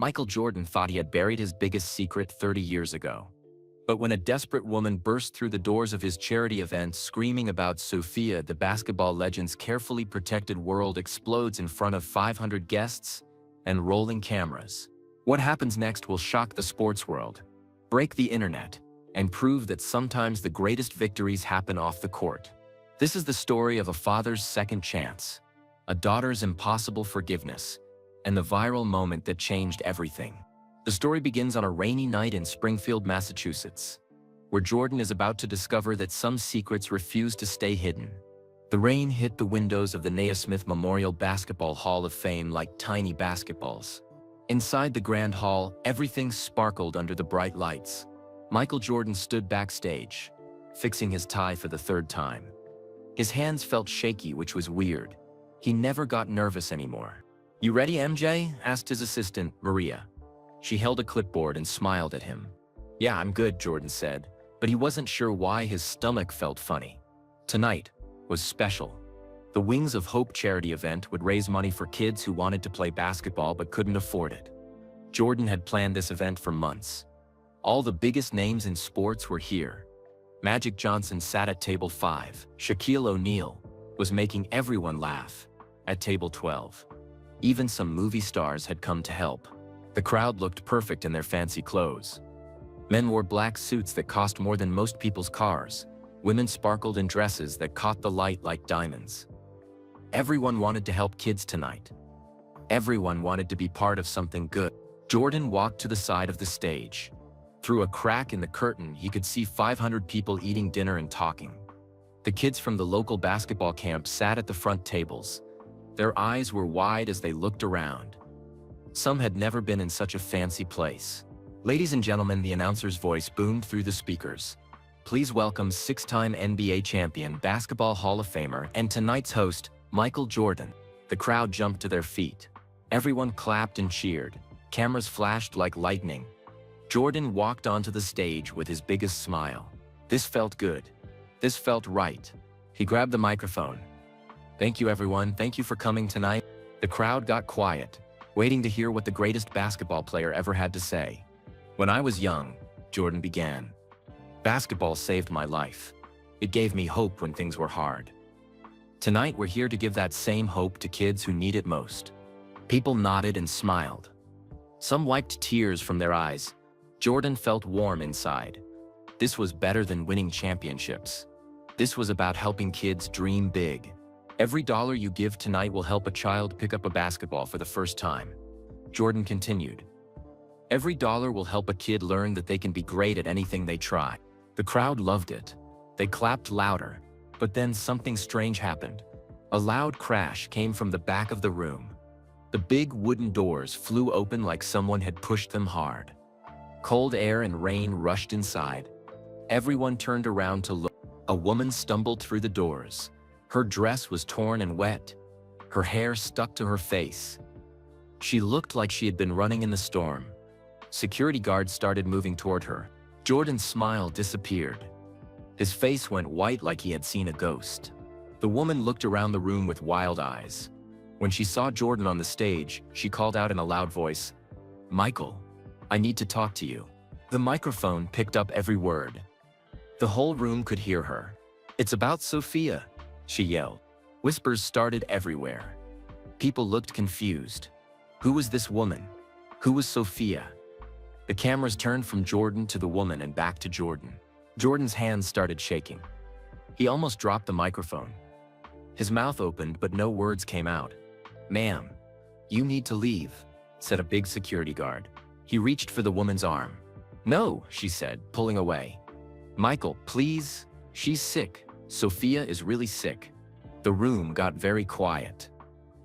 Michael Jordan thought he had buried his biggest secret 30 years ago. But when a desperate woman burst through the doors of his charity event screaming about Sophia, the basketball legend's carefully protected world explodes in front of 500 guests and rolling cameras. What happens next will shock the sports world, break the internet, and prove that sometimes the greatest victories happen off the court. This is the story of a father's second chance, a daughter's impossible forgiveness, and the viral moment that changed everything. The story begins on a rainy night in Springfield, Massachusetts, where Jordan is about to discover that some secrets refuse to stay hidden. The rain hit the windows of the Naismith Memorial Basketball Hall of Fame like tiny basketballs. Inside the grand hall, everything sparkled under the bright lights. Michael Jordan stood backstage, fixing his tie for the third time. His hands felt shaky, which was weird. He never got nervous anymore. "You ready, MJ?" asked his assistant, Maria. She held a clipboard and smiled at him. "Yeah, I'm good," Jordan said, but he wasn't sure why his stomach felt funny. Tonight was special. The Wings of Hope charity event would raise money for kids who wanted to play basketball but couldn't afford it. Jordan had planned this event for months. All the biggest names in sports were here. Magic Johnson sat at table 5. Shaquille O'Neal was making everyone laugh at table 12. Even some movie stars had come to help. The crowd looked perfect in their fancy clothes. Men wore black suits that cost more than most people's cars. Women sparkled in dresses that caught the light like diamonds. Everyone wanted to help kids tonight. Everyone wanted to be part of something good. Jordan walked to the side of the stage. Through a crack in the curtain, he could see 500 people eating dinner and talking. The kids from the local basketball camp sat at the front tables. Their eyes were wide as they looked around. Some had never been in such a fancy place. "Ladies and gentlemen," the announcer's voice boomed through the speakers. "Please welcome 6-time NBA champion, Basketball Hall of Famer, and tonight's host, Michael Jordan." The crowd jumped to their feet. Everyone clapped and cheered. Cameras flashed like lightning. Jordan walked onto the stage with his biggest smile. This felt good. This felt right. He grabbed the microphone. "Thank you, everyone. Thank you for coming tonight." The crowd got quiet, waiting to hear what the greatest basketball player ever had to say. "When I was young," Jordan began, "basketball saved my life. It gave me hope when things were hard. Tonight, we're here to give that same hope to kids who need it most." People nodded and smiled. Some wiped tears from their eyes. Jordan felt warm inside. This was better than winning championships. This was about helping kids dream big. "Every dollar you give tonight will help a child pick up a basketball for the first time," Jordan continued. "Every dollar will help a kid learn that they can be great at anything they try." The crowd loved it. They clapped louder. But then something strange happened. A loud crash came from the back of the room. The big wooden doors flew open like someone had pushed them hard. Cold air and rain rushed inside. Everyone turned around to look. A woman stumbled through the doors. Her dress was torn and wet. Her hair stuck to her face. She looked like she had been running in the storm. Security guards started moving toward her. Jordan's smile disappeared. His face went white like he had seen a ghost. The woman looked around the room with wild eyes. When she saw Jordan on the stage, she called out in a loud voice, "Michael, I need to talk to you." The microphone picked up every word. The whole room could hear her. "It's about Sophia," she yelled. Whispers started everywhere. People looked confused. Who was this woman? Who was Sophia? The cameras turned from Jordan to the woman and back to Jordan. Jordan's hands started shaking. He almost dropped the microphone. His mouth opened, but no words came out. "Ma'am, you need to leave," said a big security guard. He reached for the woman's arm. "No," she said, pulling away. "Michael, please. She's sick. Sophia is really sick." The room got very quiet.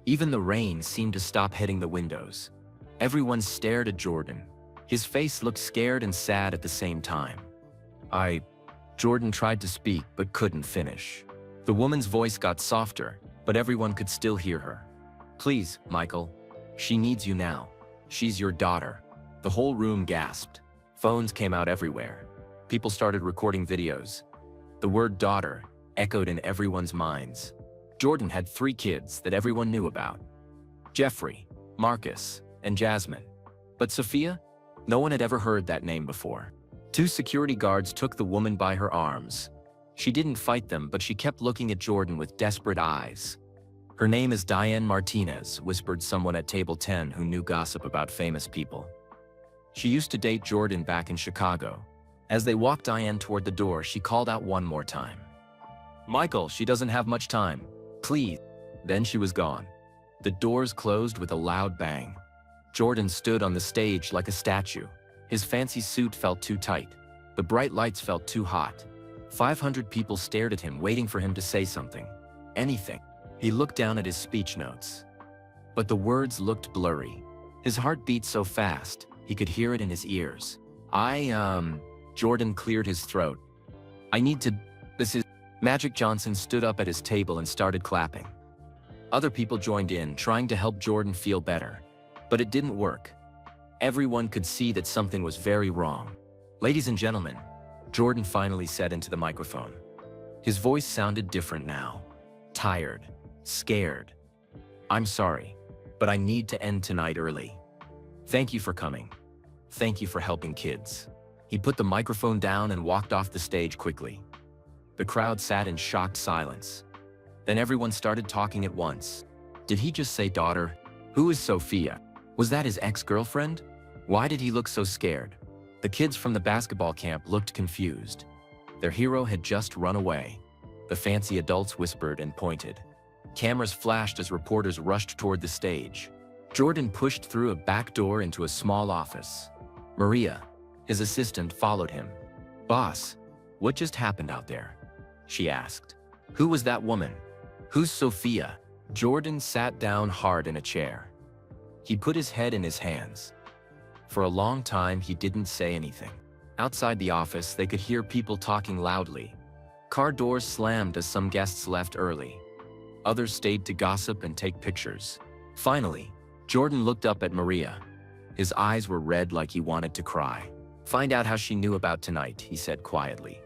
Even the rain seemed to stop hitting the windows. Everyone stared at Jordan. His face looked scared and sad at the same time. Jordan tried to speak but couldn't finish. The woman's voice got softer, but everyone could still hear her. "Please, Michael. She needs you now. She's your daughter." The whole room gasped. Phones came out everywhere. People started recording videos. The word daughter echoed in everyone's minds. Jordan had 3 kids that everyone knew about: Jeffrey, Marcus, and Jasmine. But Sophia? No one had ever heard that name before. Two security guards took the woman by her arms. She didn't fight them, but she kept looking at Jordan with desperate eyes. "Her name is Diane Martinez," whispered someone at table 10 who knew gossip about famous people. "She used to date Jordan back in Chicago." As they walked Diane toward the door, she called out one more time. "Michael, she doesn't have much time. Please." Then she was gone. The doors closed with a loud bang. Jordan stood on the stage like a statue. His fancy suit felt too tight. The bright lights felt too hot. 500 people stared at him, waiting for him to say something. Anything. He looked down at his speech notes. But the words looked blurry. His heart beat so fast, he could hear it in his ears. Jordan cleared his throat. This is... Magic Johnson stood up at his table and started clapping. Other people joined in, trying to help Jordan feel better. But it didn't work. Everyone could see that something was very wrong. "Ladies and gentlemen," Jordan finally said into the microphone. His voice sounded different now. Tired. Scared. "I'm sorry, but I need to end tonight early. Thank you for coming. Thank you for helping kids." He put the microphone down and walked off the stage quickly. The crowd sat in shocked silence. Then everyone started talking at once. Did he just say daughter? Who is Sophia? Was that his ex-girlfriend? Why did he look so scared? The kids from the basketball camp looked confused. Their hero had just run away. The fancy adults whispered and pointed. Cameras flashed as reporters rushed toward the stage. Jordan pushed through a back door into a small office. Maria, his assistant, followed him. "Boss, what just happened out there?" she asked. "Who was that woman? Who's Sophia?" Jordan sat down hard in a chair. He put his head in his hands. For a long time, he didn't say anything. Outside the office, they could hear people talking loudly. Car doors slammed as some guests left early. Others stayed to gossip and take pictures. Finally, Jordan looked up at Maria. His eyes were red like he wanted to cry. "Find out how she knew about tonight," he said quietly.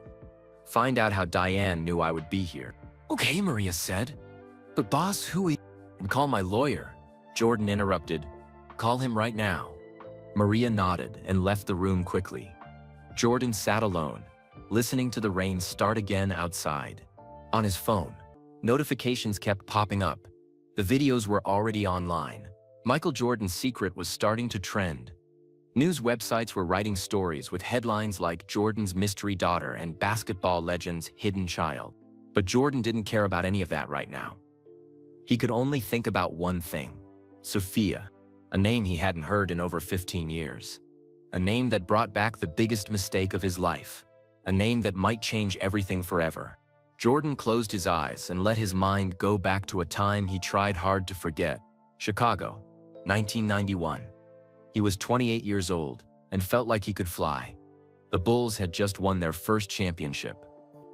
"Find out how Diane knew I would be here." "Okay," Maria said. "But boss, who is..." "Call my lawyer," Jordan interrupted. "Call him right now." Maria nodded and left the room quickly. Jordan sat alone, listening to the rain start again outside. On his phone, notifications kept popping up. The videos were already online. Michael Jordan's secret was starting to trend. News websites were writing stories with headlines like "Jordan's Mystery Daughter" and "Basketball Legend's Hidden Child." But Jordan didn't care about any of that right now. He could only think about one thing: Sophia, a name he hadn't heard in over 15 years. A name that brought back the biggest mistake of his life. A name that might change everything forever. Jordan closed his eyes and let his mind go back to a time he tried hard to forget. Chicago, 1991. He was 28 years old and felt like he could fly. The Bulls had just won their first championship.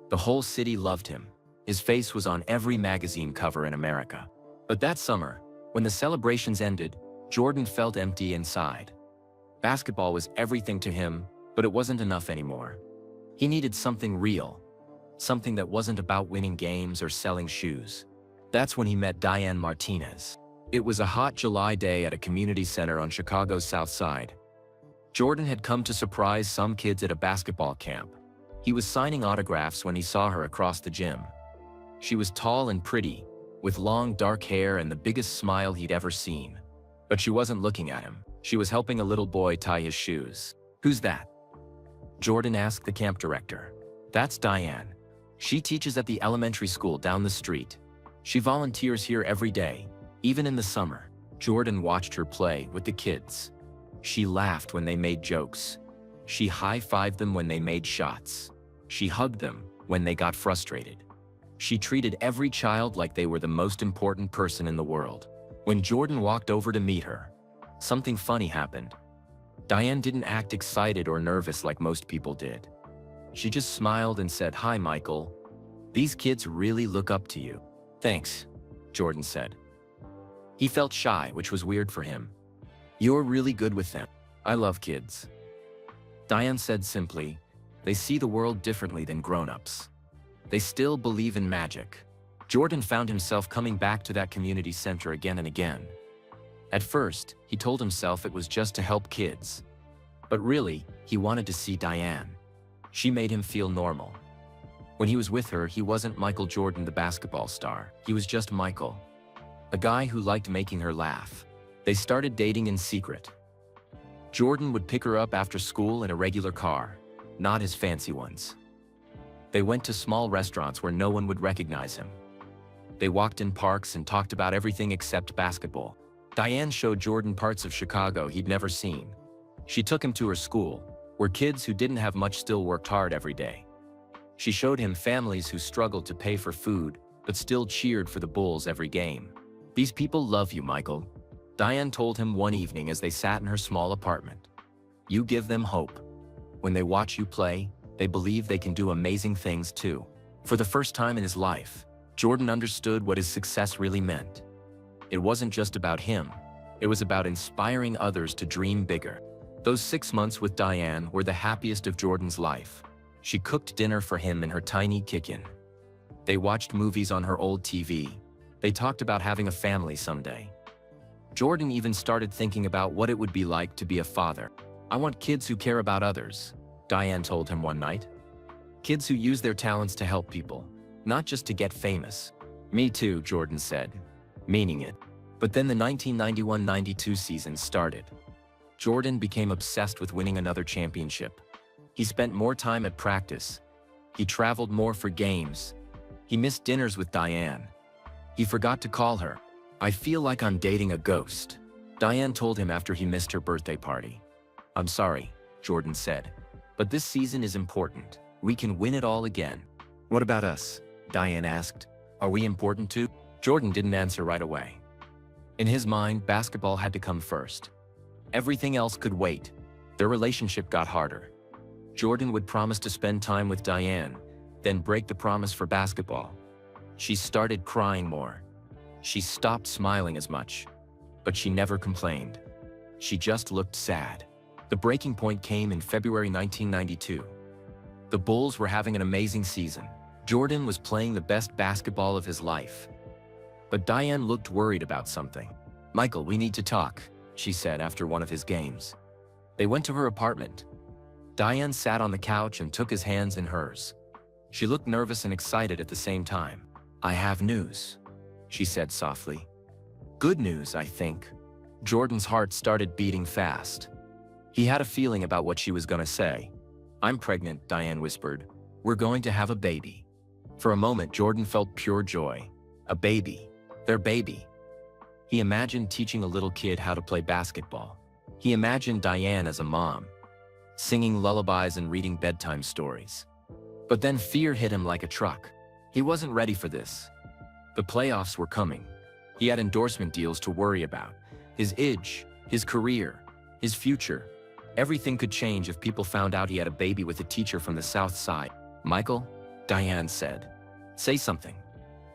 The whole city loved him. His face was on every magazine cover in America. But that summer, when the celebrations ended, Jordan felt empty inside. Basketball was everything to him, but it wasn't enough anymore. He needed something real. Something that wasn't about winning games or selling shoes. That's when he met Diane Martinez. It was a hot July day at a community center on Chicago's South Side. Jordan had come to surprise some kids at a basketball camp. He was signing autographs when he saw her across the gym. She was tall and pretty, with long dark hair and the biggest smile he'd ever seen. But she wasn't looking at him. She was helping a little boy tie his shoes. "Who's that?" Jordan asked the camp director. "That's Diane. She teaches at the elementary school down the street. She volunteers here every day, even in the summer." Jordan watched her play with the kids. She laughed when they made jokes. She high-fived them when they made shots. She hugged them when they got frustrated. She treated every child like they were the most important person in the world. When Jordan walked over to meet her, something funny happened. Diane didn't act excited or nervous like most people did. She just smiled and said, "Hi, Michael. These kids really look up to you." "Thanks," Jordan said. He felt shy, which was weird for him. "You're really good with them. I love kids." Diane said simply, "They see the world differently than grown-ups. They still believe in magic." Jordan found himself coming back to that community center again and again. At first, he told himself it was just to help kids. But really, he wanted to see Diane. She made him feel normal. When he was with her, he wasn't Michael Jordan, the basketball star. He was just Michael, a guy who liked making her laugh. They started dating in secret. Jordan would pick her up after school in a regular car, not his fancy ones. They went to small restaurants where no one would recognize him. They walked in parks and talked about everything except basketball. Diane showed Jordan parts of Chicago he'd never seen. She took him to her school, where kids who didn't have much still worked hard every day. She showed him families who struggled to pay for food, but still cheered for the Bulls every game. "These people love you, Michael," Diane told him one evening as they sat in her small apartment. "You give them hope. When they watch you play, they believe they can do amazing things too." For the first time in his life, Jordan understood what his success really meant. It wasn't just about him. It was about inspiring others to dream bigger. Those 6 months with Diane were the happiest of Jordan's life. She cooked dinner for him in her tiny kitchen. They watched movies on her old TV. They talked about having a family someday. Jordan even started thinking about what it would be like to be a father. "I want kids who care about others," Diane told him one night. "Kids who use their talents to help people, not just to get famous." "Me too," Jordan said, meaning it. But then the 1991-92 season started. Jordan became obsessed with winning another championship. He spent more time at practice. He traveled more for games. He missed dinners with Diane. He forgot to call her. "I feel like I'm dating a ghost," Diane told him after he missed her birthday party. "I'm sorry," Jordan said, "but this season is important. We can win it all again." "What about us?" Diane asked. "Are we important too?" Jordan didn't answer right away. In his mind, basketball had to come first. Everything else could wait. Their relationship got harder. Jordan would promise to spend time with Diane, then break the promise for basketball. She started crying more. She stopped smiling as much. But she never complained. She just looked sad. The breaking point came in February 1992. The Bulls were having an amazing season. Jordan was playing the best basketball of his life. But Diane looked worried about something. "Michael, we need to talk," she said after one of his games. They went to her apartment. Diane sat on the couch and took his hands in hers. She looked nervous and excited at the same time. "I have news," she said softly. "Good news, I think." Jordan's heart started beating fast. He had a feeling about what she was going to say. "I'm pregnant," Diane whispered. "We're going to have a baby." For a moment, Jordan felt pure joy. A baby. Their baby. He imagined teaching a little kid how to play basketball. He imagined Diane as a mom, singing lullabies and reading bedtime stories. But then fear hit him like a truck. He wasn't ready for this. The playoffs were coming. He had endorsement deals to worry about. His age, his career, his future. Everything could change if people found out he had a baby with a teacher from the South Side. "Michael," Diane said, "say something.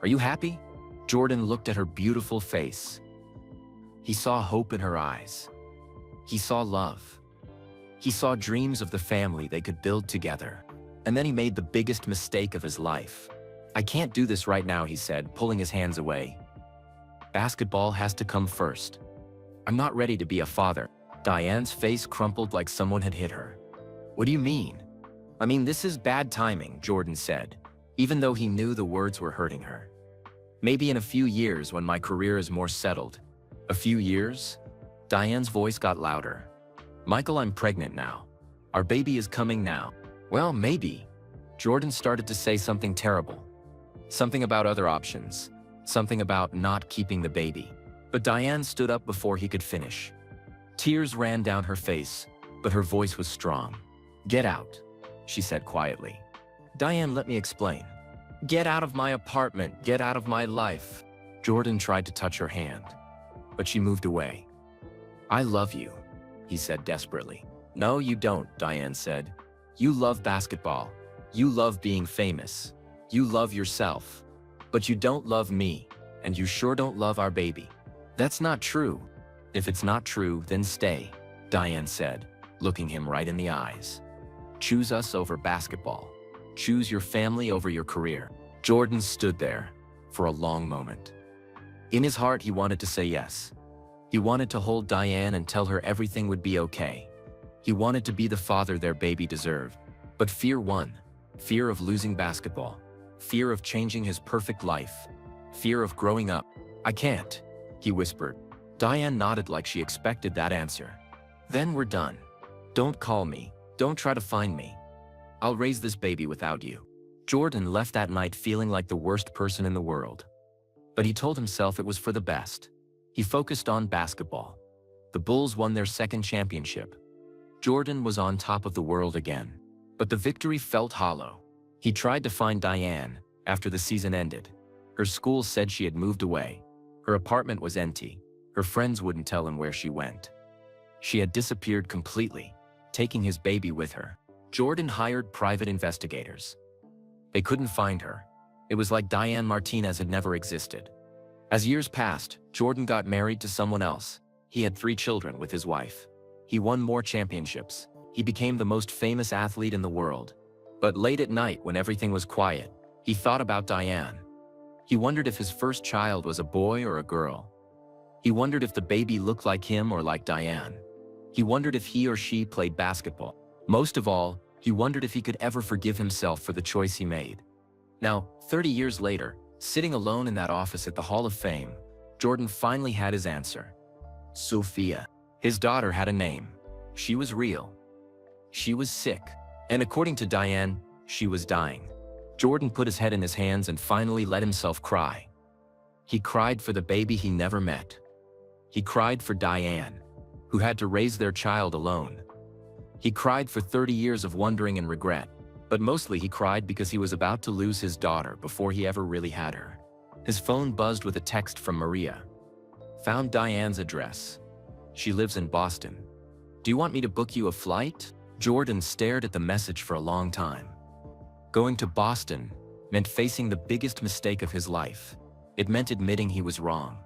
Are you happy?" Jordan looked at her beautiful face. He saw hope in her eyes. He saw love. He saw dreams of the family they could build together. And then he made the biggest mistake of his life. "I can't do this right now," he said, pulling his hands away. "Basketball has to come first. I'm not ready to be a father." Diane's face crumpled like someone had hit her. "What do you mean?" "I mean, this is bad timing," Jordan said, even though he knew the words were hurting her. "Maybe in a few years when my career is more settled." "A few years?" Diane's voice got louder. "Michael, I'm pregnant now. Our baby is coming now." "Well, maybe." Jordan started to say something terrible. Something about other options. Something about not keeping the baby. But Diane stood up before he could finish. Tears ran down her face, but her voice was strong. "Get out," she said quietly. "Diane, let me explain. Get out of my apartment, get out of my life." Jordan tried to touch her hand, but she moved away. "I love you," he said desperately. "No, you don't," Diane said. "You love basketball. You love being famous. You love yourself. But you don't love me, and you sure don't love our baby." "That's not true." "If it's not true, then stay," Diane said, looking him right in the eyes. "Choose us over basketball. Choose your family over your career." Jordan stood there for a long moment. In his heart, he wanted to say yes. He wanted to hold Diane and tell her everything would be okay. He wanted to be the father their baby deserved. But fear won. Fear of losing basketball. Fear of changing his perfect life. Fear of growing up. "I can't," he whispered. Diane nodded like she expected that answer. "Then we're done. Don't call me. Don't try to find me. I'll raise this baby without you." Jordan left that night feeling like the worst person in the world. But he told himself it was for the best. He focused on basketball. The Bulls won their second championship. Jordan was on top of the world again. But the victory felt hollow. He tried to find Diane after the season ended. Her school said she had moved away. Her apartment was empty. Her friends wouldn't tell him where she went. She had disappeared completely, taking his baby with her. Jordan hired private investigators. They couldn't find her. It was like Diane Martinez had never existed. As years passed, Jordan got married to someone else. He had 3 children with his wife. He won more championships. He became the most famous athlete in the world. But late at night, when everything was quiet, he thought about Diane. He wondered if his first child was a boy or a girl. He wondered if the baby looked like him or like Diane. He wondered if he or she played basketball. Most of all, he wondered if he could ever forgive himself for the choice he made. Now, 30 years later, sitting alone in that office at the Hall of Fame, Jordan finally had his answer. Sophia. His daughter had a name. She was real. She was sick. And according to Diane, she was dying. Jordan put his head in his hands and finally let himself cry. He cried for the baby he never met. He cried for Diane, who had to raise their child alone. He cried for 30 years of wondering and regret, but mostly he cried because he was about to lose his daughter before he ever really had her. His phone buzzed with a text from Maria. "Found Diane's address. She lives in Boston. Do you want me to book you a flight?" Jordan stared at the message for a long time. Going to Boston meant facing the biggest mistake of his life. It meant admitting he was wrong.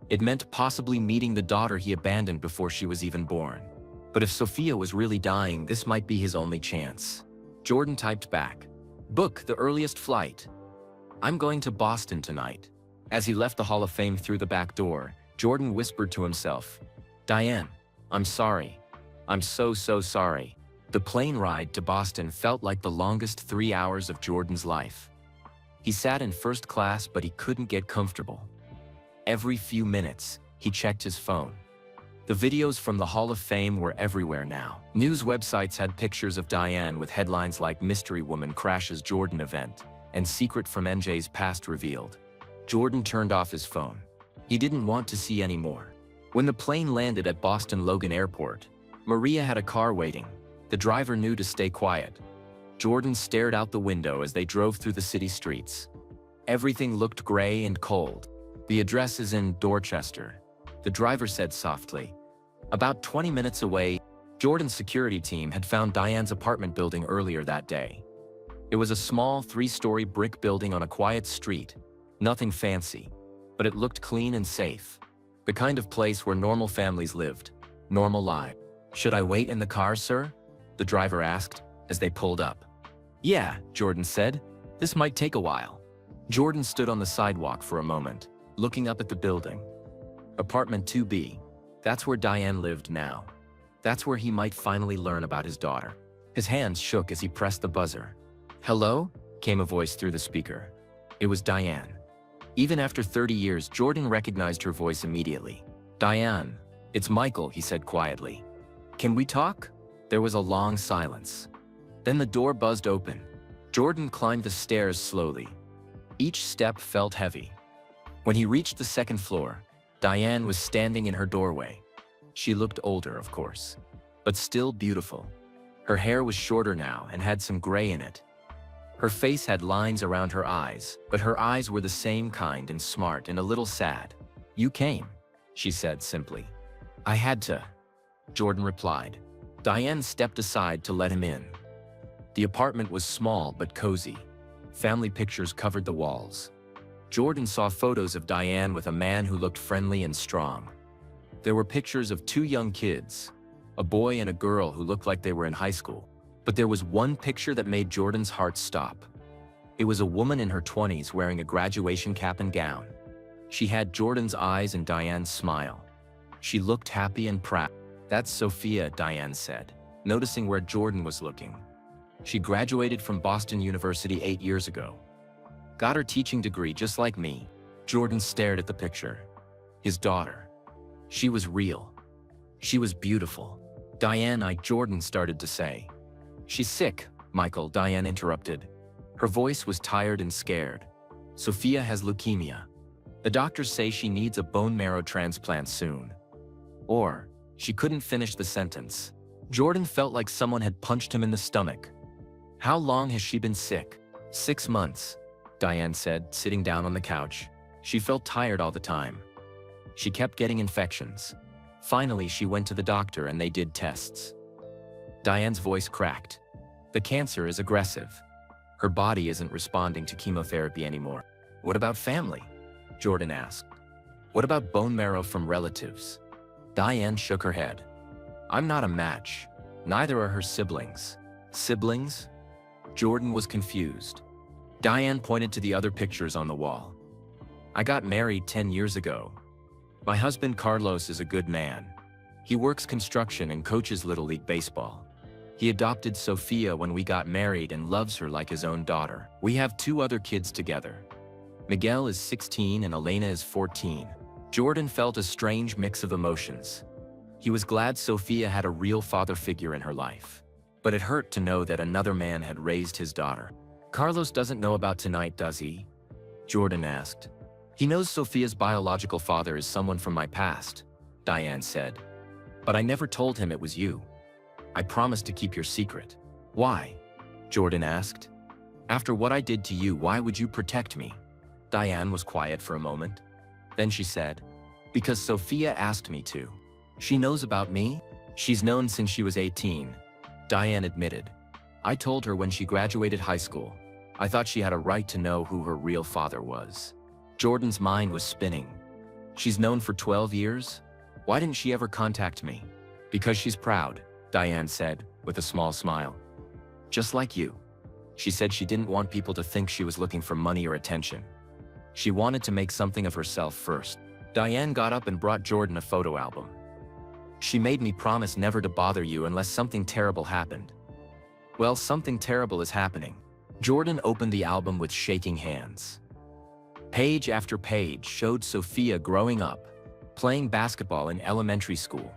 It meant possibly meeting the daughter he abandoned before she was even born. But if Sophia was really dying, this might be his only chance. Jordan typed back, "Book the earliest flight. I'm going to Boston tonight." As he left the Hall of Fame through the back door, Jordan whispered to himself, "Diane, I'm sorry. I'm so sorry." The plane ride to Boston felt like the longest 3 hours of Jordan's life. He sat in first class, but he couldn't get comfortable. Every few minutes, he checked his phone. The videos from the Hall of Fame were everywhere now. News websites had pictures of Diane with headlines like "Mystery Woman Crashes Jordan Event" and "Secret from NJ's Past Revealed." Jordan turned off his phone. He didn't want to see any more. When the plane landed at Boston Logan Airport, Maria had a car waiting. The driver knew to stay quiet. Jordan stared out the window as they drove through the city streets. Everything looked gray and cold. "The address is in Dorchester," the driver said softly. About 20 minutes away, Jordan's security team had found Diane's apartment building earlier that day. It was a small 3-story brick building on a quiet street. Nothing fancy, but it looked clean and safe. The kind of place where normal families lived, normal lives. "Should I wait in the car, sir?" the driver asked as they pulled up. "Yeah," Jordan said. "This might take a while." Jordan stood on the sidewalk for a moment, looking up at the building. Apartment 2B. That's where Diane lived now. That's where he might finally learn about his daughter. His hands shook as he pressed the buzzer. "Hello?" came a voice through the speaker. It was Diane. Even after 30 years, Jordan recognized her voice immediately. "Diane, it's Michael," he said quietly. "Can we talk?" There was a long silence. Then the door buzzed open. Jordan climbed the stairs slowly. Each step felt heavy. When he reached the second floor, Diane was standing in her doorway. She looked older, of course, but still beautiful. Her hair was shorter now and had some gray in it. Her face had lines around her eyes, but her eyes were the same kind and smart and a little sad. "You came," she said simply. "I had to," Jordan replied. Diane stepped aside to let him in. The apartment was small but cozy. Family pictures covered the walls. Jordan saw photos of Diane with a man who looked friendly and strong. There were pictures of 2 young kids, a boy and a girl who looked like they were in high school. But there was one picture that made Jordan's heart stop. It was a woman in her 20s wearing a graduation cap and gown. She had Jordan's eyes and Diane's smile. She looked happy and proud. "That's Sophia," Diane said, noticing where Jordan was looking. "She graduated from Boston University 8 years ago. Got her teaching degree just like me." Jordan stared at the picture. His daughter. She was real. She was beautiful. Jordan started to say. "She's sick, Michael," Diane interrupted. Her voice was tired and scared. "Sophia has leukemia. The doctors say she needs a bone marrow transplant soon." Or, she couldn't finish the sentence. Jordan felt like someone had punched him in the stomach. "How long has she been sick?" 6 months, Diane said, sitting down on the couch. She felt tired all the time. She kept getting infections. Finally, she went to the doctor and they did tests. Diane's voice cracked. "The cancer is aggressive. Her body isn't responding to chemotherapy anymore." "What about family?" Jordan asked. "What about bone marrow from relatives?" Diane shook her head. "I'm not a match. Neither are her siblings." "Siblings?" Jordan was confused. Diane pointed to the other pictures on the wall. "I got married 10 years ago. My husband Carlos is a good man. He works construction and coaches Little League baseball. He adopted Sophia when we got married and loves her like his own daughter. We have 2 other kids together. Miguel is 16 and Elena is 14. Jordan felt a strange mix of emotions. He was glad Sophia had a real father figure in her life. But it hurt to know that another man had raised his daughter. "Carlos doesn't know about tonight, does he?" Jordan asked. "He knows Sophia's biological father is someone from my past," Diane said. "But I never told him it was you. I promised to keep your secret." "Why?" Jordan asked. "After what I did to you, why would you protect me?" Diane was quiet for a moment. Then she said, "Because Sophia asked me to. She knows about me. She's known since she was 18, Diane admitted. "I told her when she graduated high school. I thought she had a right to know who her real father was." Jordan's mind was spinning. "She's known for 12 years? Why didn't she ever contact me?" "Because she's proud," Diane said, with a small smile. "Just like you." She said she didn't want people to think she was looking for money or attention. She wanted to make something of herself first. Diane got up and brought Jordan a photo album. "She made me promise never to bother you unless something terrible happened." "Well, something terrible is happening." Jordan opened the album with shaking hands. Page after page showed Sophia growing up, playing basketball in elementary school,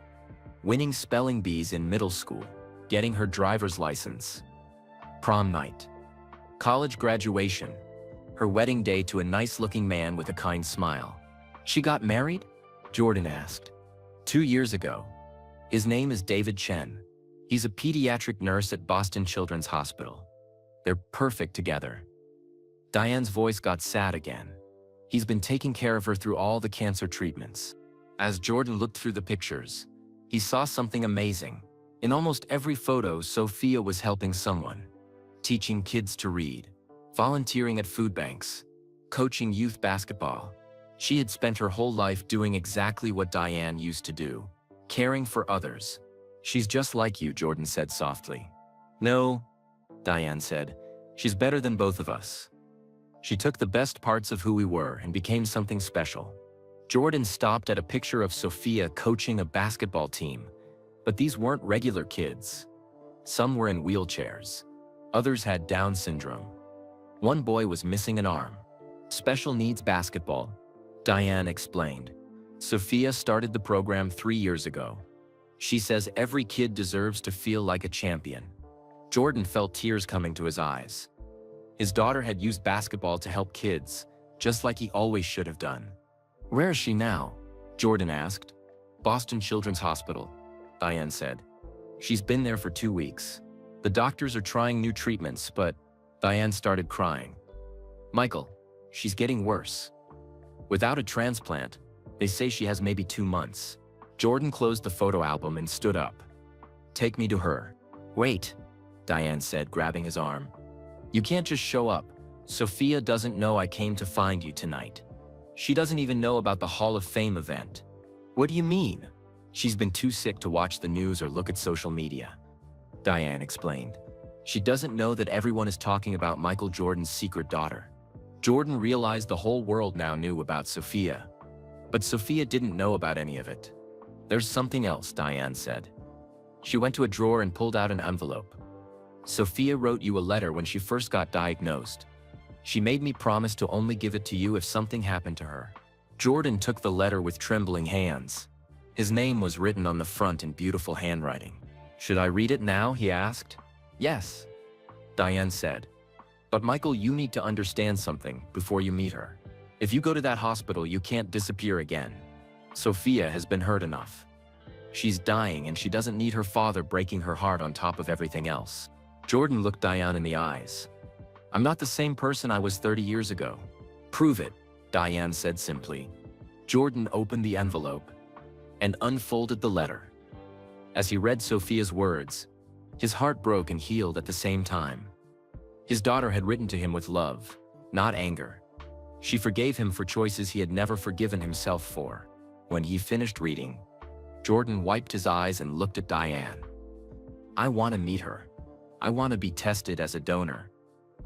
winning spelling bees in middle school, getting her driver's license, prom night, college graduation, her wedding day to a nice-looking man with a kind smile. "She got married?" Jordan asked. 2 years ago. His name is David Chen. He's a pediatric nurse at Boston Children's Hospital. They're perfect together. Diane's voice got sad again. He's been taking care of her through all the cancer treatments. As Jordan looked through the pictures, he saw something amazing. In almost every photo, Sophia was helping someone. Teaching kids to read, volunteering at food banks, coaching youth basketball. She had spent her whole life doing exactly what Diane used to do, caring for others. "She's just like you," Jordan said softly. "No," Diane said. "She's better than both of us. She took the best parts of who we were and became something special." Jordan stopped at a picture of Sophia coaching a basketball team, but these weren't regular kids. Some were in wheelchairs. Others had Down syndrome. One boy was missing an arm. "Special needs basketball," Diane explained. "Sophia started the program 3 years ago. She says every kid deserves to feel like a champion." Jordan felt tears coming to his eyes. His daughter had used basketball to help kids, just like he always should have done. "Where is she now?" Jordan asked. "Boston Children's Hospital," Diane said. "She's been there for 2 weeks. The doctors are trying new treatments, but..." Diane started crying. "Michael, she's getting worse. Without a transplant, they say she has maybe 2 months." Jordan closed the photo album and stood up. "Take me to her." "Wait," Diane said, grabbing his arm. "You can't just show up. Sophia doesn't know I came to find you tonight. She doesn't even know about the Hall of Fame event." "What do you mean?" "She's been too sick to watch the news or look at social media," Diane explained. "She doesn't know that everyone is talking about Michael Jordan's secret daughter." Jordan realized the whole world now knew about Sophia. But Sophia didn't know about any of it. There's something else, Diane said. She went to a drawer and pulled out an envelope. Sophia wrote you a letter when she first got diagnosed. She made me promise to only give it to you if something happened to her. Jordan took the letter with trembling hands. His name was written on the front in beautiful handwriting. Should I read it now? He asked. Yes, Diane said. But Michael, you need to understand something before you meet her. If you go to that hospital, you can't disappear again. Sophia has been hurt enough. She's dying and she doesn't need her father breaking her heart on top of everything else. Jordan looked Diane in the eyes. I'm not the same person I was 30 years ago. Prove it, Diane said simply. Jordan opened the envelope and unfolded the letter. As he read Sophia's words, his heart broke and healed at the same time. His daughter had written to him with love, not anger. She forgave him for choices he had never forgiven himself for. When he finished reading, Jordan wiped his eyes and looked at Diane. I want to meet her. I want to be tested as a donor.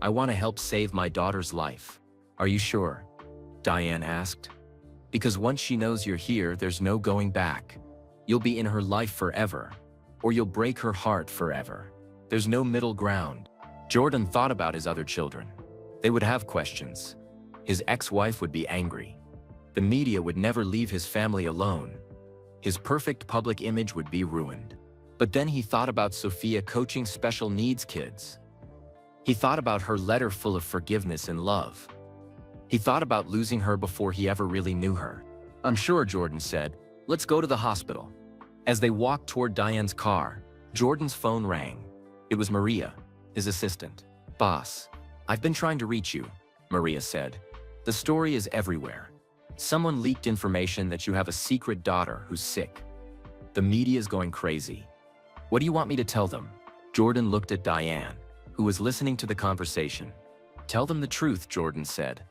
I want to help save my daughter's life. Are you sure? Diane asked. Because once she knows you're here, there's no going back. You'll be in her life forever, or you'll break her heart forever. There's no middle ground. Jordan thought about his other children. They would have questions. His ex-wife would be angry. The media would never leave his family alone. His perfect public image would be ruined. But then he thought about Sophia coaching special needs kids. He thought about her letter full of forgiveness and love. He thought about losing her before he ever really knew her. I'm sure, Jordan said. Let's go to the hospital. As they walked toward Diane's car, Jordan's phone rang. It was Maria, his assistant. Boss, I've been trying to reach you, Maria said. The story is everywhere. Someone leaked information that you have a secret daughter who's sick. The media is going crazy. What do you want me to tell them? Jordan looked at Diane, who was listening to the conversation. Tell them the truth, Jordan said.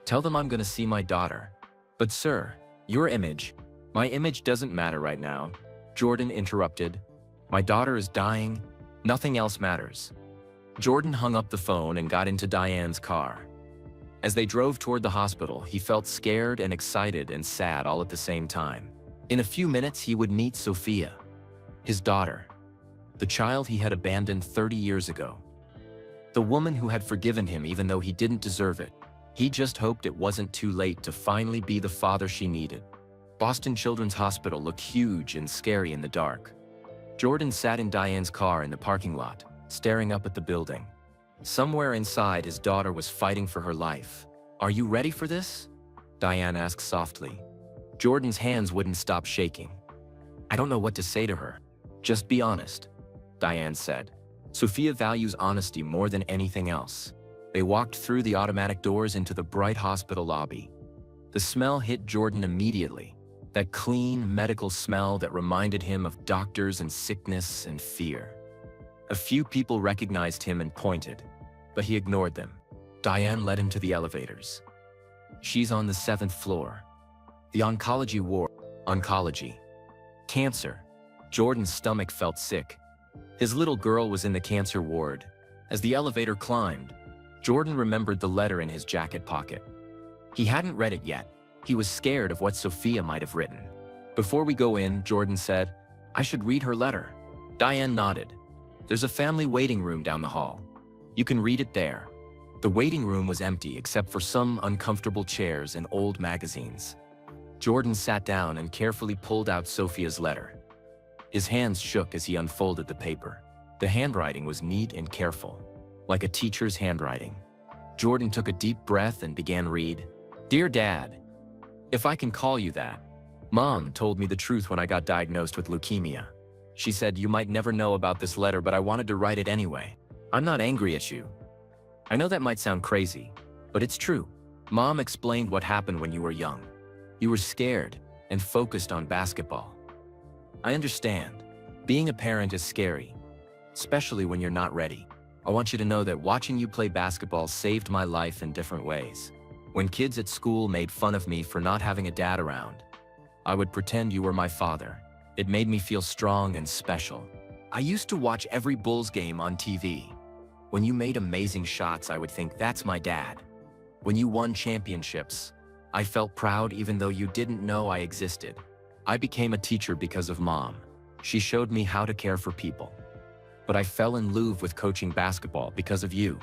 Tell them I'm going to see my daughter. But sir, your image. My image doesn't matter right now, Jordan interrupted. My daughter is dying. Nothing else matters. Jordan hung up the phone and got into Diane's car. As they drove toward the hospital, he felt scared and excited and sad all at the same time. In a few minutes, he would meet Sophia, his daughter, the child he had abandoned 30 years ago. The woman who had forgiven him even though he didn't deserve it. He just hoped it wasn't too late to finally be the father she needed. Boston Children's Hospital looked huge and scary in the dark. Jordan sat in Diane's car in the parking lot, staring up at the building. Somewhere inside, his daughter was fighting for her life. Are you ready for this? Diane asked softly. Jordan's hands wouldn't stop shaking. I don't know what to say to her. Just be honest, Diane said. Sophia values honesty more than anything else. They walked through the automatic doors into the bright hospital lobby. The smell hit Jordan immediately. That clean, medical smell that reminded him of doctors and sickness and fear. A few people recognized him and pointed, but he ignored them. Diane led him to the elevators. She's on the 7th floor. The oncology ward. Oncology. Cancer. Jordan's stomach felt sick. His little girl was in the cancer ward. As the elevator climbed, Jordan remembered the letter in his jacket pocket. He hadn't read it yet. He was scared of what Sophia might have written. Before we go in, Jordan said, I should read her letter. Diane nodded. There's a family waiting room down the hall. You can read it there. The waiting room was empty except for some uncomfortable chairs and old magazines. Jordan sat down and carefully pulled out Sophia's letter. His hands shook as he unfolded the paper. The handwriting was neat and careful, like a teacher's handwriting. Jordan took a deep breath and began read. Dear Dad, if I can call you that. Mom told me the truth when I got diagnosed with leukemia. She said you might never know about this letter, but I wanted to write it anyway. I'm not angry at you. I know that might sound crazy, but it's true. Mom explained what happened when you were young. You were scared and focused on basketball. I understand. Being a parent is scary, especially when you're not ready. I want you to know that watching you play basketball saved my life in different ways. When kids at school made fun of me for not having a dad around, I would pretend you were my father. It made me feel strong and special. I used to watch every Bulls game on TV. When you made amazing shots, I would think, that's my dad. When you won championships, I felt proud even though you didn't know I existed. I became a teacher because of Mom. She showed me how to care for people. But I fell in love with coaching basketball because of you.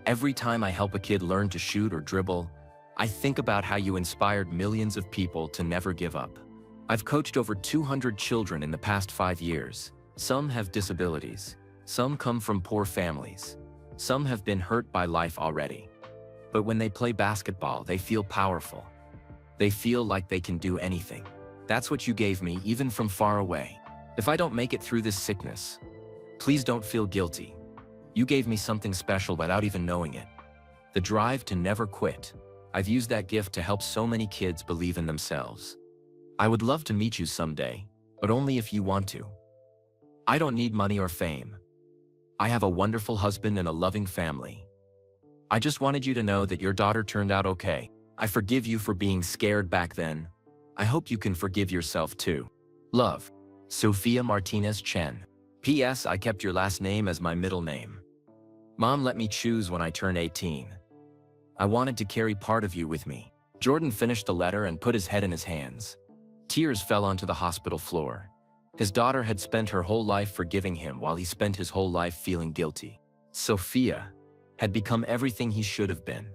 Every time I help a kid learn to shoot or dribble, I think about how you inspired millions of people to never give up. I've coached over 200 children in the past 5 years. Some have disabilities. Some come from poor families. Some have been hurt by life already. But when they play basketball, they feel powerful. They feel like they can do anything. That's what you gave me, even from far away. If I don't make it through this sickness, please don't feel guilty. You gave me something special without even knowing it. The drive to never quit. I've used that gift to help so many kids believe in themselves. I would love to meet you someday, but only if you want to. I don't need money or fame. I have a wonderful husband and a loving family. I just wanted you to know that your daughter turned out okay. I forgive you for being scared back then. I hope you can forgive yourself too. Love, Sophia Martinez Chen. P.S. I kept your last name as my middle name. Mom let me choose when I turned 18. I wanted to carry part of you with me. Jordan finished the letter and put his head in his hands. Tears fell onto the hospital floor. His daughter had spent her whole life forgiving him while he spent his whole life feeling guilty. Sophia had become everything he should have been.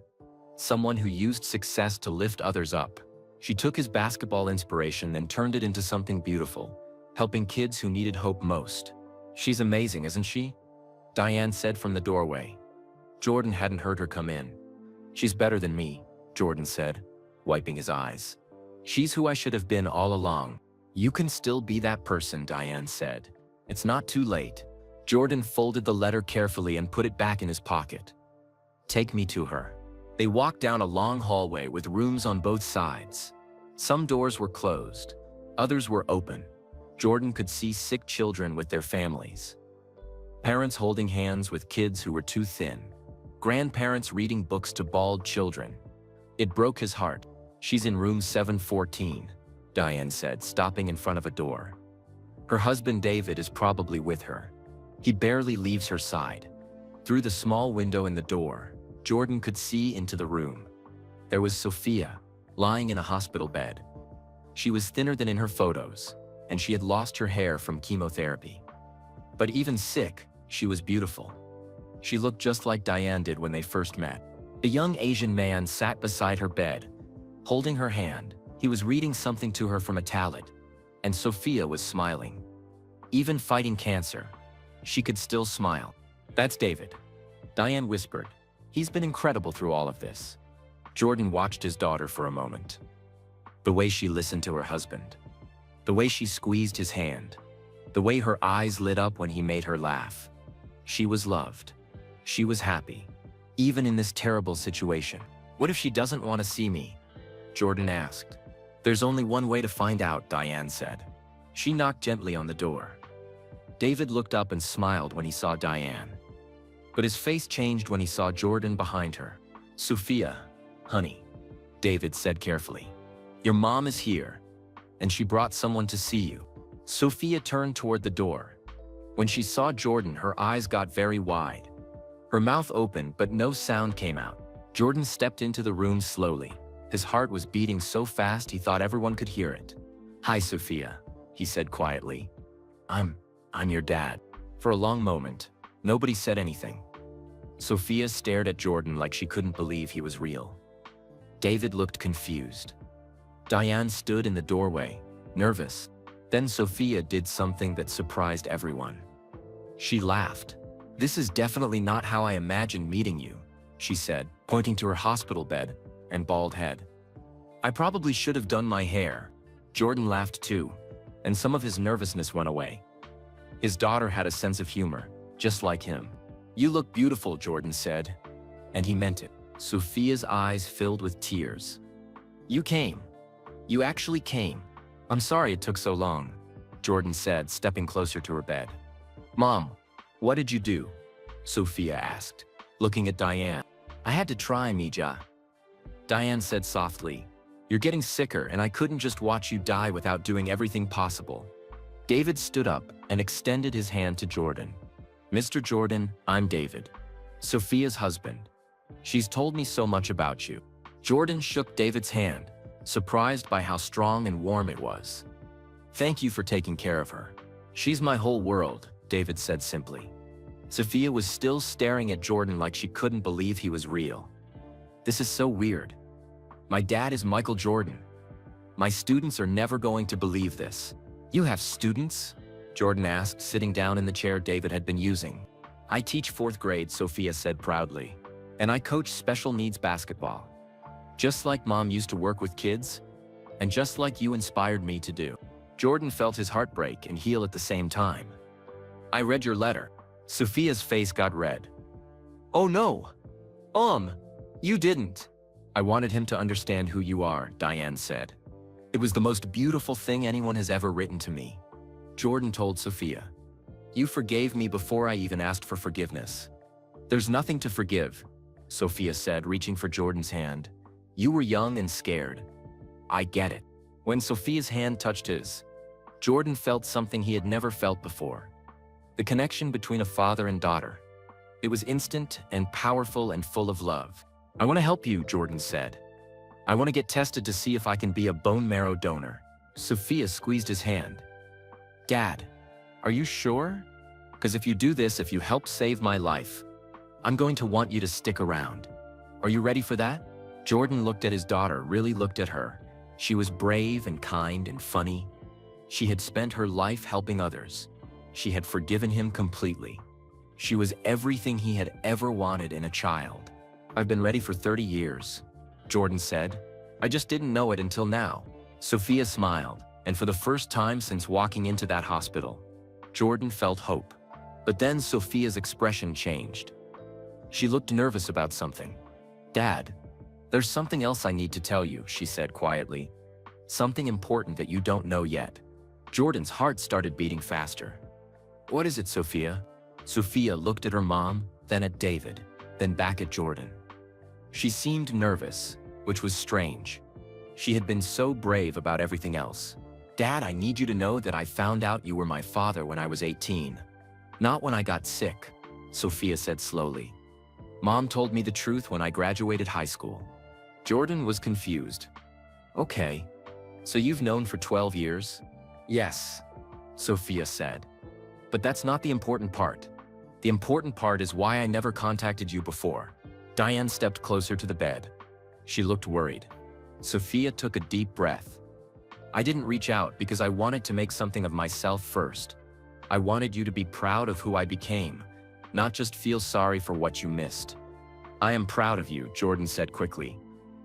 Someone who used success to lift others up. She took his basketball inspiration and turned it into something beautiful, helping kids who needed hope most. She's amazing, isn't she? Diane said from the doorway. Jordan hadn't heard her come in. She's better than me, Jordan said, wiping his eyes. She's who I should have been all along. You can still be that person, Diane said. It's not too late. Jordan folded the letter carefully and put it back in his pocket. Take me to her. They walked down a long hallway with rooms on both sides. Some doors were closed. Others were open. Jordan could see sick children with their families. Parents holding hands with kids who were too thin. Grandparents reading books to bald children. It broke his heart. She's in room 714, Diane said, stopping in front of a door. Her husband David is probably with her. He barely leaves her side. Through the small window in the door, Jordan could see into the room. There was Sophia, lying in a hospital bed. She was thinner than in her photos, and she had lost her hair from chemotherapy. But even sick, she was beautiful. She looked just like Diane did when they first met. A young Asian man sat beside her bed, holding her hand. He was reading something to her from a tablet, and Sophia was smiling. Even fighting cancer, she could still smile. That's David, Diane whispered. He's been incredible through all of this. Jordan watched his daughter for a moment. The way she listened to her husband. The way she squeezed his hand. The way her eyes lit up when he made her laugh. She was loved. She was happy. Even in this terrible situation. What if she doesn't want to see me? Jordan asked. There's only one way to find out, Diane said. She knocked gently on the door. David looked up and smiled when he saw Diane. But his face changed when he saw Jordan behind her. Sophia, honey, David said carefully. Your mom is here, and she brought someone to see you. Sophia turned toward the door. When she saw Jordan, her eyes got very wide. Her mouth opened, but no sound came out. Jordan stepped into the room slowly. His heart was beating so fast he thought everyone could hear it. Hi, Sophia, he said quietly. I'm your dad. For a long moment, nobody said anything. Sophia stared at Jordan like she couldn't believe he was real. David looked confused. Diane stood in the doorway, nervous. Then Sophia did something that surprised everyone. She laughed. This is definitely not how I imagined meeting you, she said, pointing to her hospital bed and bald head. I probably should have done my hair. Jordan laughed too, and some of his nervousness went away. His daughter had a sense of humor, just like him. You look beautiful, Jordan said, and he meant it. Sophia's eyes filled with tears. You came. You actually came. I'm sorry it took so long, Jordan said, stepping closer to her bed. Mom, what did you do? Sophia asked, looking at Diane. I had to try, Mija. Diane said softly. You're getting sicker, and I couldn't just watch you die without doing everything possible. David stood up and extended his hand to Jordan. Mr. Jordan, I'm David, Sophia's husband. She's told me so much about you. Jordan shook David's hand, surprised by how strong and warm it was. Thank you for taking care of her. She's my whole world, David said simply. Sophia was still staring at Jordan like she couldn't believe he was real. This is so weird. My dad is Michael Jordan. My students are never going to believe this. You have students? Jordan asked, sitting down in the chair David had been using. I teach 4th grade, Sophia said proudly. And I coach special needs basketball. Just like Mom used to work with kids, and just like you inspired me to do. Jordan felt his heart break and heal at the same time. I read your letter. Sophia's face got red. Oh no! You didn't. I wanted him to understand who you are, Diane said. It was the most beautiful thing anyone has ever written to me. Jordan told Sophia. You forgave me before I even asked for forgiveness. There's nothing to forgive, Sophia said, reaching for Jordan's hand. You were young and scared. I get it. When Sophia's hand touched his, Jordan felt something he had never felt before. The connection between a father and daughter. It was instant and powerful and full of love. I want to help you, Jordan said. I want to get tested to see if I can be a bone marrow donor. Sophia squeezed his hand. Dad, are you sure? Because if you do this, if you help save my life, I'm going to want you to stick around. Are you ready for that? Jordan looked at his daughter, really looked at her. She was brave and kind and funny. She had spent her life helping others. She had forgiven him completely. She was everything he had ever wanted in a child. I've been ready for 30 years, Jordan said. I just didn't know it until now. Sophia smiled, and for the first time since walking into that hospital, Jordan felt hope. But then Sophia's expression changed. She looked nervous about something. Dad, there's something else I need to tell you, she said quietly. Something important that you don't know yet. Jordan's heart started beating faster. What is it, Sophia? Sophia looked at her mom, then at David, then back at Jordan. She seemed nervous, which was strange. She had been so brave about everything else. Dad, I need you to know that I found out you were my father when I was 18. Not when I got sick, Sophia said slowly. Mom told me the truth when I graduated high school. Jordan was confused. Okay, so you've known for 12 years? Yes, Sophia said. But that's not the important part. The important part is why I never contacted you before. Diane stepped closer to the bed. She looked worried. Sophia took a deep breath. I didn't reach out because I wanted to make something of myself first. I wanted you to be proud of who I became, not just feel sorry for what you missed. I am proud of you, Jordan said quickly.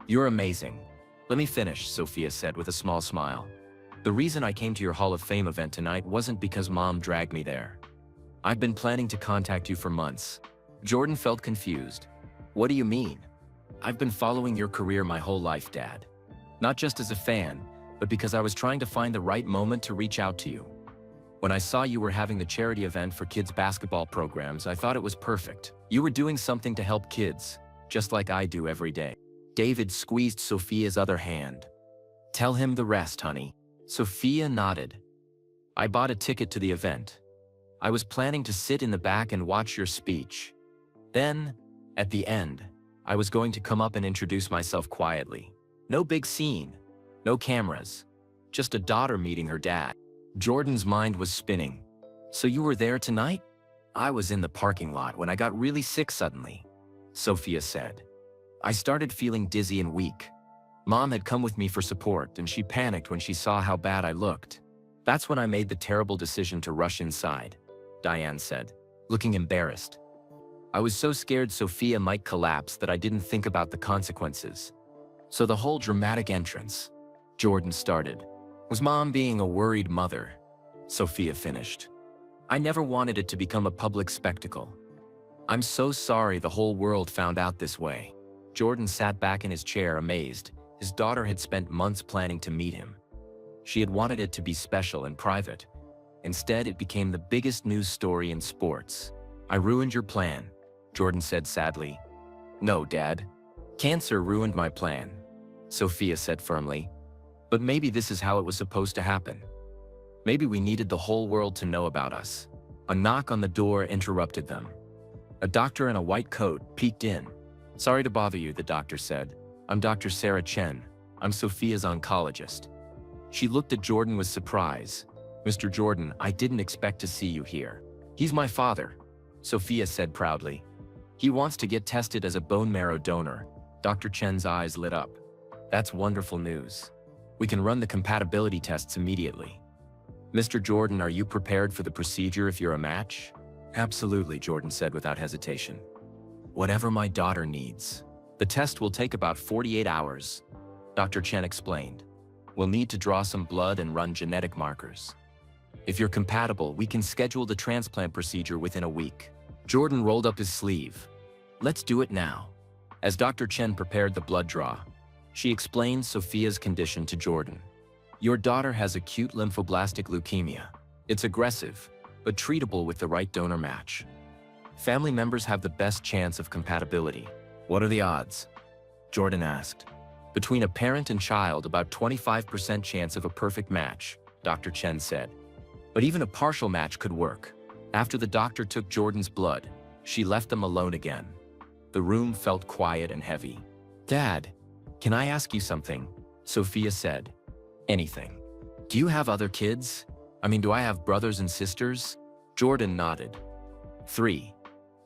You're amazing. Let me finish, Sophia said with a small smile. The reason I came to your Hall of Fame event tonight wasn't because Mom dragged me there. I've been planning to contact you for months. Jordan felt confused. What do you mean? I've been following your career my whole life, Dad. Not just as a fan, but because I was trying to find the right moment to reach out to you. When I saw you were having the charity event for kids' basketball programs, I thought it was perfect. You were doing something to help kids, just like I do every day. David squeezed Sophia's other hand. Tell him the rest, honey. Sophia nodded. I bought a ticket to the event. I was planning to sit in the back and watch your speech. Then, at the end, I was going to come up and introduce myself quietly. No big scene, no cameras, just a daughter meeting her dad. Jordan's mind was spinning. So you were there tonight? I was in the parking lot when I got really sick suddenly, Sophia said. I started feeling dizzy and weak. Mom had come with me for support and she panicked when she saw how bad I looked. That's when I made the terrible decision to rush inside, Diane said, looking embarrassed. I was so scared Sophia might collapse that I didn't think about the consequences. So the whole dramatic entrance, Jordan started, was Mom being a worried mother, Sophia finished. I never wanted it to become a public spectacle. I'm so sorry the whole world found out this way. Jordan sat back in his chair amazed. His daughter had spent months planning to meet him. She had wanted it to be special and private. Instead, it became the biggest news story in sports. I ruined your plan, Jordan said sadly. No, Dad. Cancer ruined my plan, Sophia said firmly. But maybe this is how it was supposed to happen. Maybe we needed the whole world to know about us. A knock on the door interrupted them. A doctor in a white coat peeked in. Sorry to bother you, the doctor said. I'm Dr. Sarah Chen. I'm Sophia's oncologist. She looked at Jordan with surprise. "Mr. Jordan, I didn't expect to see you here." "He's my father," Sophia said proudly. "He wants to get tested as a bone marrow donor." Dr. Chen's eyes lit up. "That's wonderful news. We can run the compatibility tests immediately." "Mr. Jordan, are you prepared for the procedure if you're a match?" "Absolutely," Jordan said without hesitation. "Whatever my daughter needs. The test will take about 48 hours, Dr. Chen explained. We'll need to draw some blood and run genetic markers. If you're compatible, we can schedule the transplant procedure within a week." Jordan rolled up his sleeve. "Let's do it now." As Dr. Chen prepared the blood draw, she explained Sophia's condition to Jordan. "Your daughter has acute lymphoblastic leukemia. It's aggressive, but treatable with the right donor match. Family members have the best chance of compatibility." "What are the odds?" Jordan asked. "Between a parent and child, about 25% chance of a perfect match," Dr. Chen said. "But even a partial match could work." After the doctor took Jordan's blood, she left them alone again. The room felt quiet and heavy. "Dad, can I ask you something?" Sophia said. "Anything. Do you have other kids? Do I have brothers and sisters?" Jordan nodded. 3.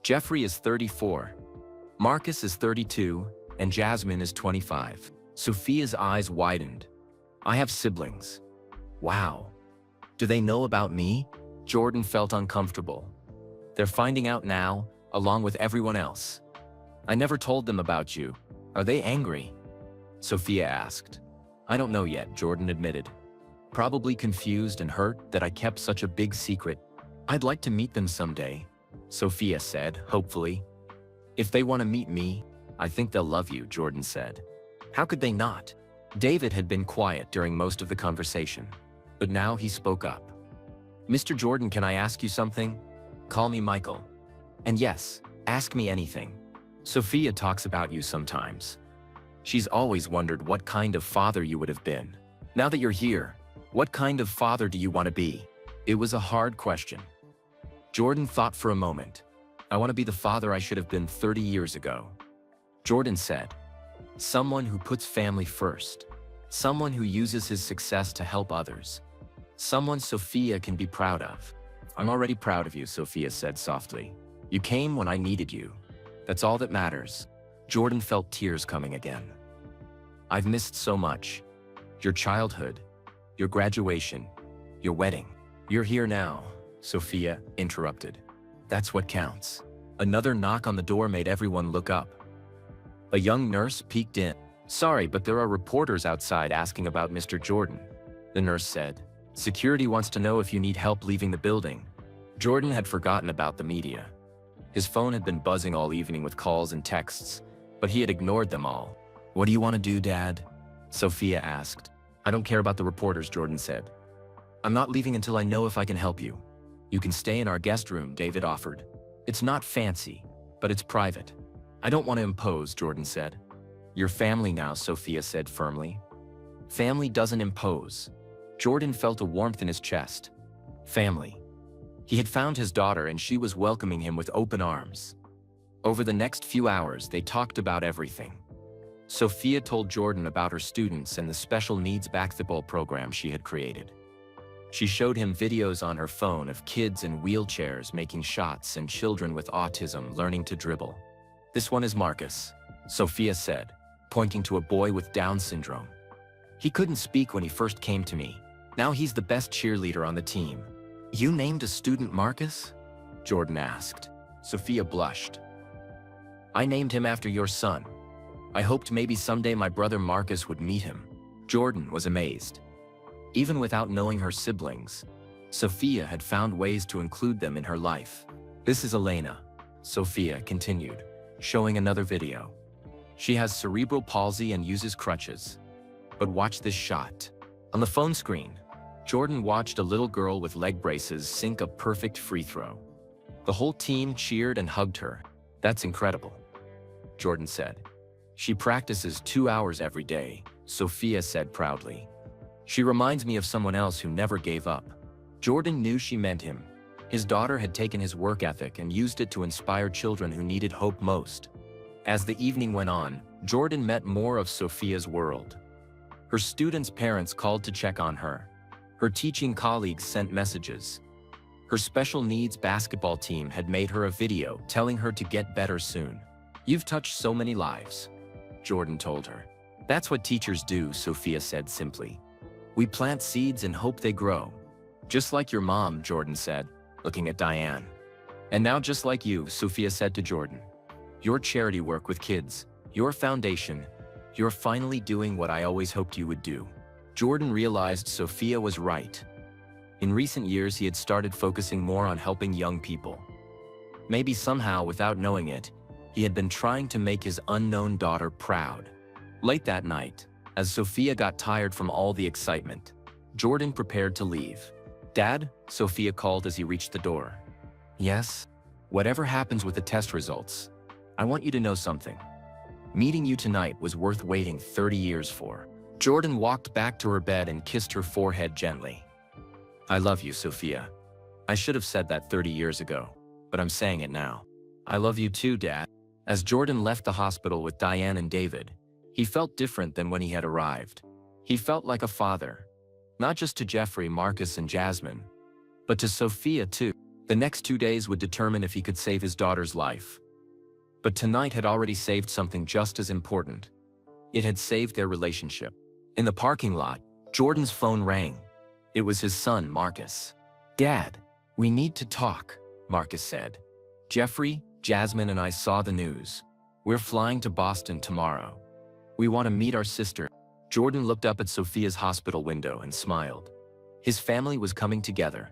Jeffrey is 34. Marcus is 32, and Jasmine is 25. Sophia's eyes widened. "I have siblings." "Wow. Do they know about me?" Jordan felt uncomfortable. "They're finding out now, along with everyone else." "I never told them about you. Are they angry?" Sophia asked. "I don't know yet," Jordan admitted. "Probably confused and hurt that I kept such a big secret. I'd like to meet them someday," Sophia said, hopefully. "If they want to meet me, I think they'll love you," Jordan said. "How could they not?" David had been quiet during most of the conversation, but now he spoke up. "Mr. Jordan, can I ask you something?" "Call me Michael. And yes, ask me anything. Sophia talks about you sometimes. She's always wondered what kind of father you would have been. Now that you're here, what kind of father do you want to be?" It was a hard question. Jordan thought for a moment. "I want to be the father I should have been 30 years ago." Jordan said, "Someone who puts family first. Someone who uses his success to help others. Someone Sophia can be proud of." "I'm already proud of you," Sophia said softly. "You came when I needed you. That's all that matters." Jordan felt tears coming again. "I've missed so much. Your childhood, your graduation, your wedding. You're here now," Sophia interrupted. "That's what counts." Another knock on the door made everyone look up. A young nurse peeked in. "Sorry, but there are reporters outside asking about Mr. Jordan," the nurse said. "Security wants to know if you need help leaving the building." Jordan had forgotten about the media. His phone had been buzzing all evening with calls and texts, but he had ignored them all. "What do you want to do, Dad?" Sophia asked. "I don't care about the reporters," Jordan said. "I'm not leaving until I know if I can help you." "You can stay in our guest room," David offered. "It's not fancy, but it's private." "I don't want to impose," Jordan said. "You're family now," Sophia said firmly. "Family doesn't impose." Jordan felt a warmth in his chest. Family. He had found his daughter and she was welcoming him with open arms. Over the next few hours, they talked about everything. Sophia told Jordan about her students and the special needs basketball program she had created. She showed him videos on her phone of kids in wheelchairs making shots and children with autism learning to dribble. "This one is Marcus," Sophia said, pointing to a boy with Down syndrome. "He couldn't speak when he first came to me. Now he's the best cheerleader on the team." "You named a student Marcus?" Jordan asked. Sophia blushed. "I named him after your son. I hoped maybe someday my brother Marcus would meet him." Jordan was amazed. Even without knowing her siblings, Sophia had found ways to include them in her life. "This is Elena," Sophia continued, showing another video. "She has cerebral palsy and uses crutches. But watch this shot." On the phone screen, Jordan watched a little girl with leg braces sink a perfect free throw. The whole team cheered and hugged her. "That's incredible," Jordan said. "She practices 2 hours every day," Sophia said proudly. "She reminds me of someone else who never gave up." Jordan knew she meant him. His daughter had taken his work ethic and used it to inspire children who needed hope most. As the evening went on, Jordan met more of Sophia's world. Her students' parents called to check on her. Her teaching colleagues sent messages. Her special needs basketball team had made her a video telling her to get better soon. "You've touched so many lives," Jordan told her. "That's what teachers do," Sophia said simply. "We plant seeds and hope they grow. Just like your mom," Jordan said, looking at Diane. "And now just like you," Sophia said to Jordan. "Your charity work with kids, your foundation, you're finally doing what I always hoped you would do." Jordan realized Sophia was right. In recent years, he had started focusing more on helping young people. Maybe somehow, without knowing it, he had been trying to make his unknown daughter proud. Late that night, as Sophia got tired from all the excitement, Jordan prepared to leave. "Dad?" Sophia called as he reached the door. "Yes?" "Whatever happens with the test results, I want you to know something. Meeting you tonight was worth waiting 30 years for." Jordan walked back to her bed and kissed her forehead gently. "I love you, Sophia. I should have said that 30 years ago, but I'm saying it now. I love you too, Dad." As Jordan left the hospital with Diane and David, he felt different than when he had arrived. He felt like a father, not just to Jeffrey, Marcus, and Jasmine, but to Sophia too. The next 2 days would determine if he could save his daughter's life. But tonight had already saved something just as important. It had saved their relationship. In the parking lot, Jordan's phone rang. It was his son, Marcus. "Dad, we need to talk," Marcus said. "Jeffrey, Jasmine, and I saw the news. We're flying to Boston tomorrow. We want to meet our sister." Jordan looked up at Sophia's hospital window and smiled. His family was coming together,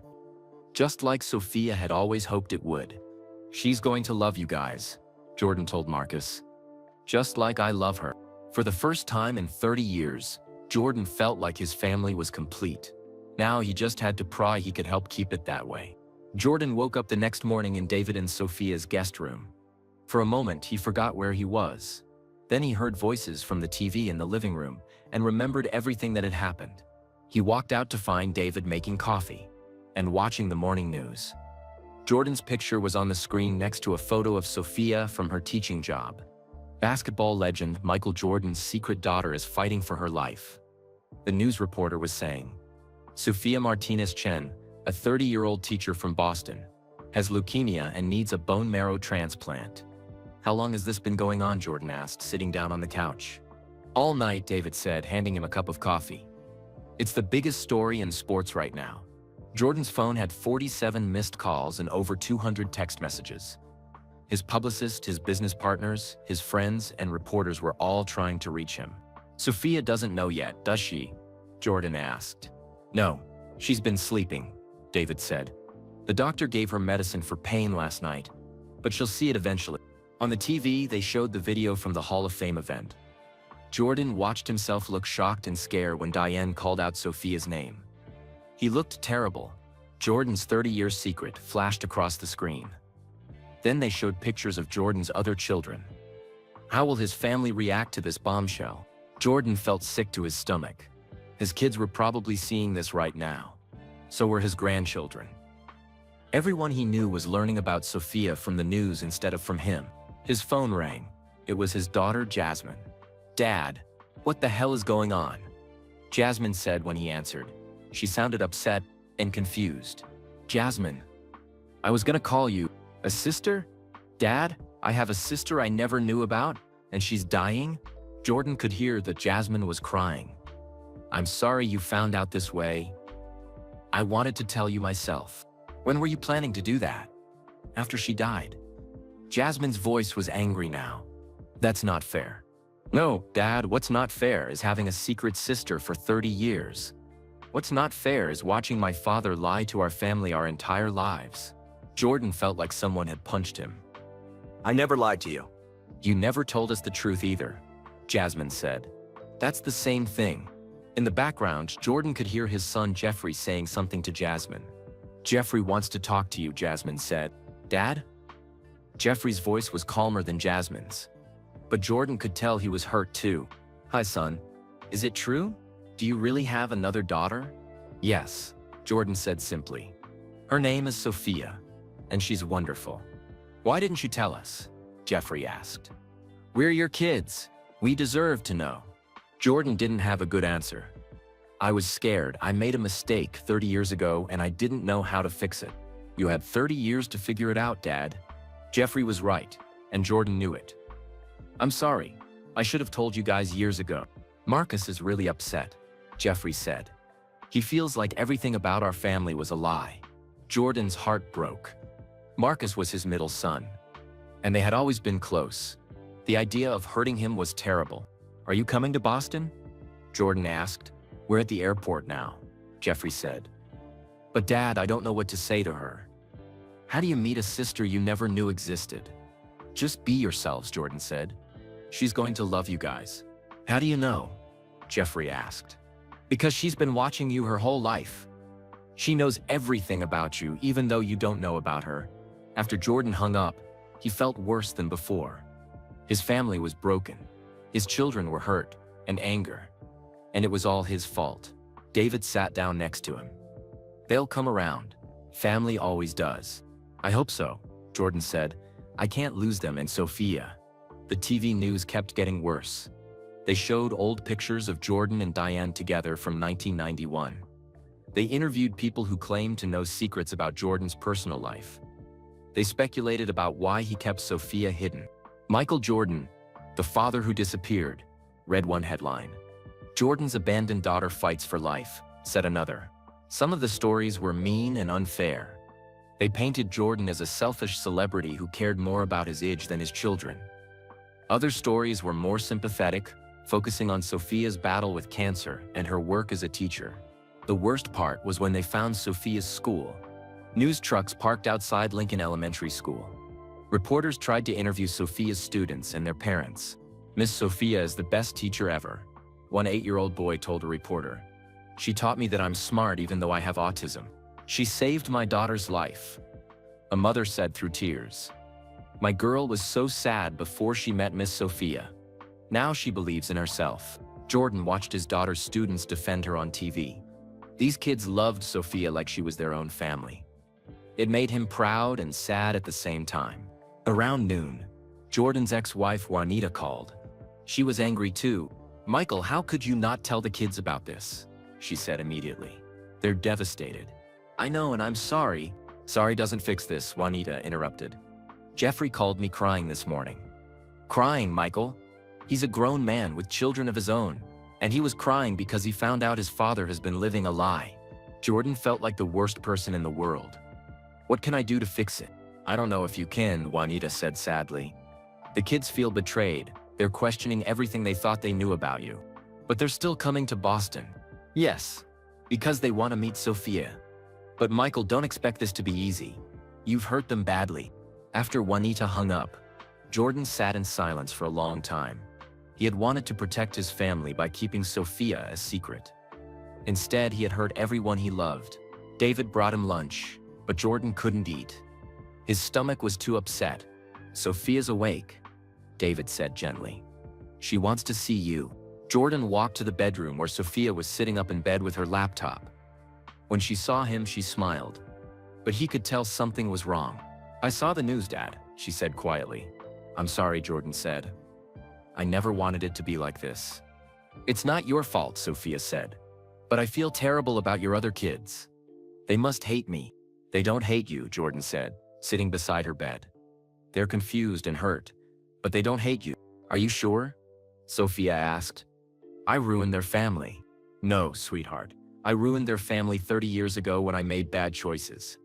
just like Sophia had always hoped it would. "She's going to love you guys," Jordan told Marcus. "Just like I love her." For the first time in 30 years, Jordan felt like his family was complete. Now he just had to pray he could help keep it that way. Jordan woke up the next morning in David and Sophia's guest room. For a moment, he forgot where he was. Then he heard voices from the TV in the living room and remembered everything that had happened. He walked out to find David making coffee and watching the morning news. Jordan's picture was on the screen next to a photo of Sophia from her teaching job. Basketball legend Michael Jordan's secret daughter is fighting for her life. The news reporter was saying, "Sophia Martinez Chen, a 30-year-old teacher from Boston, has leukemia and needs a bone marrow transplant." "How long has this been going on?" Jordan asked, sitting down on the couch. "All night," David said, handing him a cup of coffee. "It's the biggest story in sports right now." Jordan's phone had 47 missed calls and over 200 text messages. His publicist, his business partners, his friends, and reporters were all trying to reach him. "Sophia doesn't know yet, does she?" Jordan asked. "No, she's been sleeping," David said. "The doctor gave her medicine for pain last night, but she'll see it eventually." On the TV, they showed the video from the Hall of Fame event. Jordan watched himself look shocked and scared when Diane called out Sophia's name. He looked terrible. Jordan's 30-year secret flashed across the screen. Then they showed pictures of Jordan's other children. How will his family react to this bombshell? Jordan felt sick to his stomach. His kids were probably seeing this right now. So were his grandchildren. Everyone he knew was learning about Sophia from the news instead of from him. His phone rang. It was his daughter, Jasmine. "Dad, what the hell is going on?" Jasmine said when he answered. She sounded upset and confused. "Jasmine, I was gonna call you. A sister? Dad, I have a sister I never knew about, and she's dying?" Jordan could hear that Jasmine was crying. "I'm sorry you found out this way. I wanted to tell you myself." "When were you planning to do that?" "After she died." Jasmine's voice was angry now. "That's not fair." "No, Dad, what's not fair is having a secret sister for 30 years. What's not fair is watching my father lie to our family our entire lives." Jordan felt like someone had punched him. "I never lied to you." "You never told us the truth either," Jasmine said. "That's the same thing." In the background, Jordan could hear his son Jeffrey saying something to Jasmine. "Jeffrey wants to talk to you," Jasmine said. "Dad?" Jeffrey's voice was calmer than Jasmine's. But Jordan could tell he was hurt too. "Hi, son. Is it true? Do you really have another daughter?" "Yes," Jordan said simply. "Her name is Sophia, and she's wonderful." "Why didn't you tell us?" Jeffrey asked. "We're your kids. We deserve to know." Jordan didn't have a good answer. I was scared. I made a mistake 30 years ago and I didn't know how to fix it. You had 30 years to figure it out, Dad. Jeffrey was right, and Jordan knew it. I'm sorry. I should have told you guys years ago. Marcus is really upset, Jeffrey said. He feels like everything about our family was a lie. Jordan's heart broke. Marcus was his middle son, and they had always been close. The idea of hurting him was terrible. Are you coming to Boston? Jordan asked. We're at the airport now, Jeffrey said. But Dad, I don't know what to say to her. How do you meet a sister you never knew existed? Just be yourselves, Jordan said. She's going to love you guys. How do you know? Jeffrey asked. Because she's been watching you her whole life. She knows everything about you, even though you don't know about her. After Jordan hung up, he felt worse than before. His family was broken. His children were hurt and anger. And it was all his fault. David sat down next to him. They'll come around. Family always does. I hope so, Jordan said. I can't lose them and Sophia. The TV news kept getting worse. They showed old pictures of Jordan and Diane together from 1991. They interviewed people who claimed to know secrets about Jordan's personal life. They speculated about why he kept Sophia hidden. Michael Jordan, the father who disappeared, read one headline. Jordan's abandoned daughter fights for life, said another. Some of the stories were mean and unfair. They painted Jordan as a selfish celebrity who cared more about his age than his children. Other stories were more sympathetic, focusing on Sophia's battle with cancer and her work as a teacher. The worst part was when they found Sophia's school. News trucks parked outside Lincoln Elementary School. Reporters tried to interview Sophia's students and their parents. Miss Sophia is the best teacher ever, one 8-year-old boy told a reporter. She taught me that I'm smart even though I have autism. She saved my daughter's life, a mother said through tears. My girl was so sad before she met Miss Sophia. Now she believes in herself. Jordan watched his daughter's students defend her on TV. These kids loved Sophia like she was their own family. It made him proud and sad at the same time. Around noon, Jordan's ex-wife Juanita called. She was angry too. Michael, how could you not tell the kids about this? She said immediately. They're devastated. I know, and I'm sorry. Sorry doesn't fix this, Juanita interrupted. Jeffrey called me crying this morning. Crying, Michael? He's a grown man with children of his own, and he was crying because he found out his father has been living a lie. Jordan felt like the worst person in the world. What can I do to fix it? I don't know if you can, Juanita said sadly. The kids feel betrayed. They're questioning everything they thought they knew about you. But they're still coming to Boston. Yes, because they want to meet Sophia. But Michael, don't expect this to be easy. You've hurt them badly. After Juanita hung up, Jordan sat in silence for a long time. He had wanted to protect his family by keeping Sophia a secret. Instead, he had hurt everyone he loved. David brought him lunch, but Jordan couldn't eat. His stomach was too upset. Sophia's awake, David said gently. She wants to see you. Jordan walked to the bedroom where Sophia was sitting up in bed with her laptop. When she saw him, she smiled. But he could tell something was wrong. I saw the news, Dad, she said quietly. I'm sorry, Jordan said. I never wanted it to be like this. It's not your fault, Sophia said. But I feel terrible about your other kids. They must hate me. They don't hate you, Jordan said, sitting beside her bed. They're confused and hurt, but they don't hate you. Are you sure? Sophia asked. I ruined their family. No, sweetheart. I ruined their family 30 years ago when I made bad choices.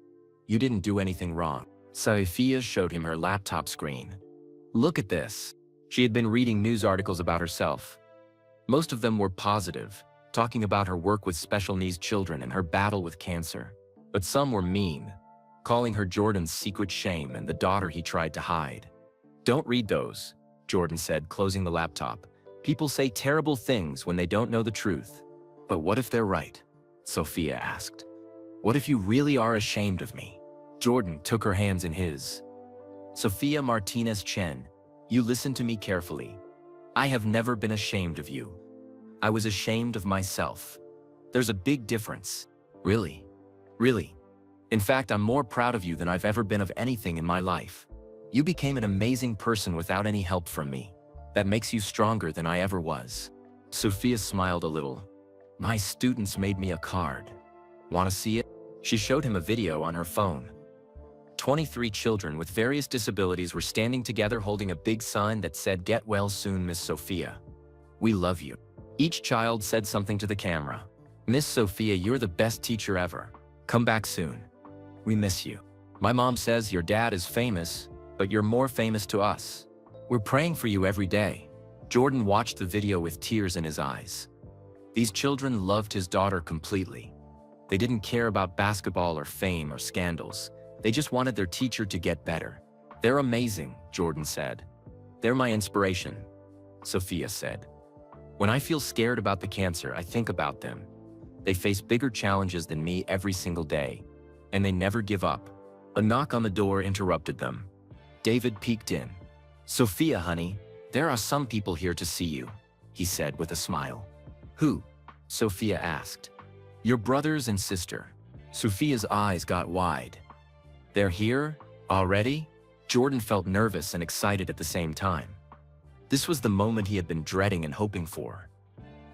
You didn't do anything wrong. Sophia showed him her laptop screen. Look at this. She had been reading news articles about herself. Most of them were positive, talking about her work with special needs children and her battle with cancer. But some were mean, calling her Jordan's secret shame and the daughter he tried to hide. Don't read those, Jordan said, closing the laptop. People say terrible things when they don't know the truth. But what if they're right? Sophia asked. What if you really are ashamed of me? Jordan took her hands in his. Sophia Martinez Chen, you listen to me carefully. I have never been ashamed of you. I was ashamed of myself. There's a big difference. Really? Really? In fact, I'm more proud of you than I've ever been of anything in my life. You became an amazing person without any help from me. That makes you stronger than I ever was. Sophia smiled a little. My students made me a card. Want to see it? She showed him a video on her phone. 23 children with various disabilities were standing together holding a big sign that said, "Get well soon, Miss Sophia. We love you." Each child said something to the camera. "Miss Sophia, you're the best teacher ever. Come back soon. We miss you. My mom says your dad is famous, but you're more famous to us. We're praying for you every day." Jordan watched the video with tears in his eyes. These children loved his daughter completely. They didn't care about basketball or fame or scandals. They just wanted their teacher to get better. "They're amazing," Jordan said. "They're my inspiration," Sophia said. "When I feel scared about the cancer, I think about them. They face bigger challenges than me every single day, and they never give up." A knock on the door interrupted them. David peeked in. "Sophia, honey, there are some people here to see you," he said with a smile. "Who?" Sophia asked. "Your brothers and sister." Sophia's eyes got wide. "They're here? Already?" Jordan felt nervous and excited at the same time. This was the moment he had been dreading and hoping for.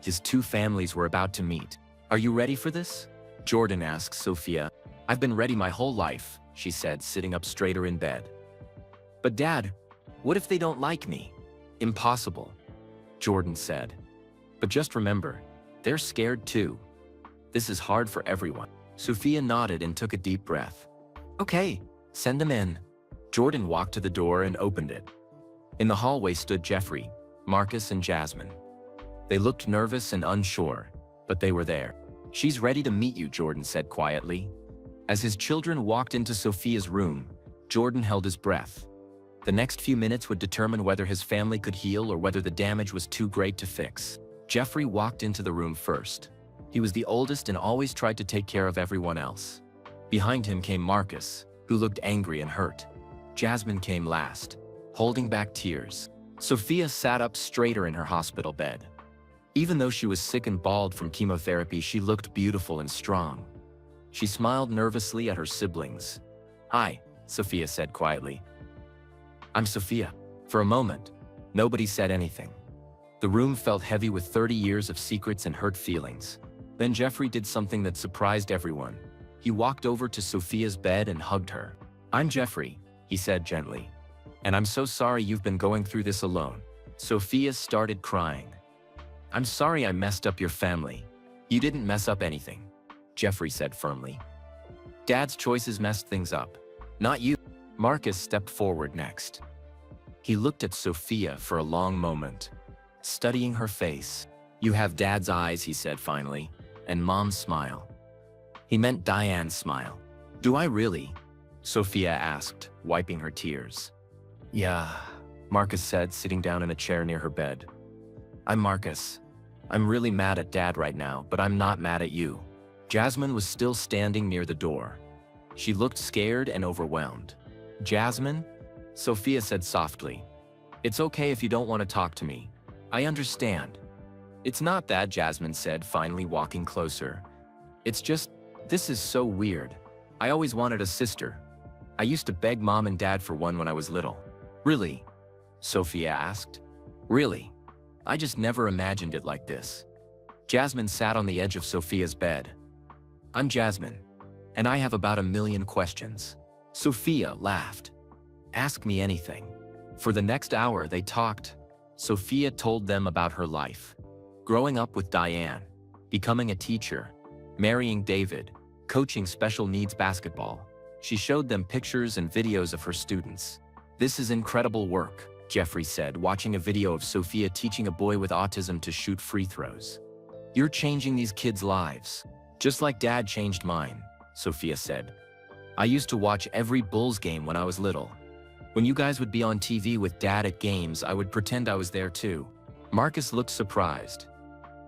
His two families were about to meet. "Are you ready for this?" Jordan asked Sophia. "I've been ready my whole life," she said, sitting up straighter in bed. "But Dad, what if they don't like me?" "Impossible," Jordan said. "But just remember, they're scared too. This is hard for everyone." Sophia nodded and took a deep breath. "Okay, send them in." Jordan walked to the door and opened it. In the hallway stood Jeffrey, Marcus, and Jasmine. They looked nervous and unsure, but they were there. "She's ready to meet you," Jordan said quietly. As his children walked into Sophia's room, Jordan held his breath. The next few minutes would determine whether his family could heal or whether the damage was too great to fix. Jeffrey walked into the room first. He was the oldest and always tried to take care of everyone else. Behind him came Marcus, who looked angry and hurt. Jasmine came last, holding back tears. Sophia sat up straighter in her hospital bed. Even though she was sick and bald from chemotherapy, she looked beautiful and strong. She smiled nervously at her siblings. "Hi," Sophia said quietly. "I'm Sophia." For a moment, nobody said anything. The room felt heavy with 30 years of secrets and hurt feelings. Then Jeffrey did something that surprised everyone. He walked over to Sophia's bed and hugged her. "I'm Jeffrey," he said gently. "And I'm so sorry you've been going through this alone." Sophia started crying. "I'm sorry I messed up your family." "You didn't mess up anything," Jeffrey said firmly. "Dad's choices messed things up, not you." Marcus stepped forward next. He looked at Sophia for a long moment, studying her face. "You have Dad's eyes," he said finally, "and Mom's smile." He meant Diane's smile. "Do I really?" Sophia asked, wiping her tears. "Yeah," Marcus said, sitting down in a chair near her bed. "I'm Marcus. I'm really mad at Dad right now, but I'm not mad at you." Jasmine was still standing near the door. She looked scared and overwhelmed. "Jasmine?" Sophia said softly. "It's okay if you don't want to talk to me. I understand." "It's not that," Jasmine said, finally walking closer. "It's just, this is so weird. I always wanted a sister. I used to beg Mom and Dad for one when I was little." "Really?" Sophia asked. "Really. I just never imagined it like this." Jasmine sat on the edge of Sophia's bed. "I'm Jasmine, and I have about 1,000,000 questions." Sophia laughed. "Ask me anything." For the next hour they talked. Sophia told them about her life. Growing up with Diane, becoming a teacher, marrying David, coaching special needs basketball. She showed them pictures and videos of her students. "This is incredible work," Jeffrey said, watching a video of Sophia teaching a boy with autism to shoot free throws. "You're changing these kids' lives, just like Dad changed mine," Sophia said. "I used to watch every Bulls game when I was little. When you guys would be on TV with Dad at games, I would pretend I was there too." Marcus looked surprised.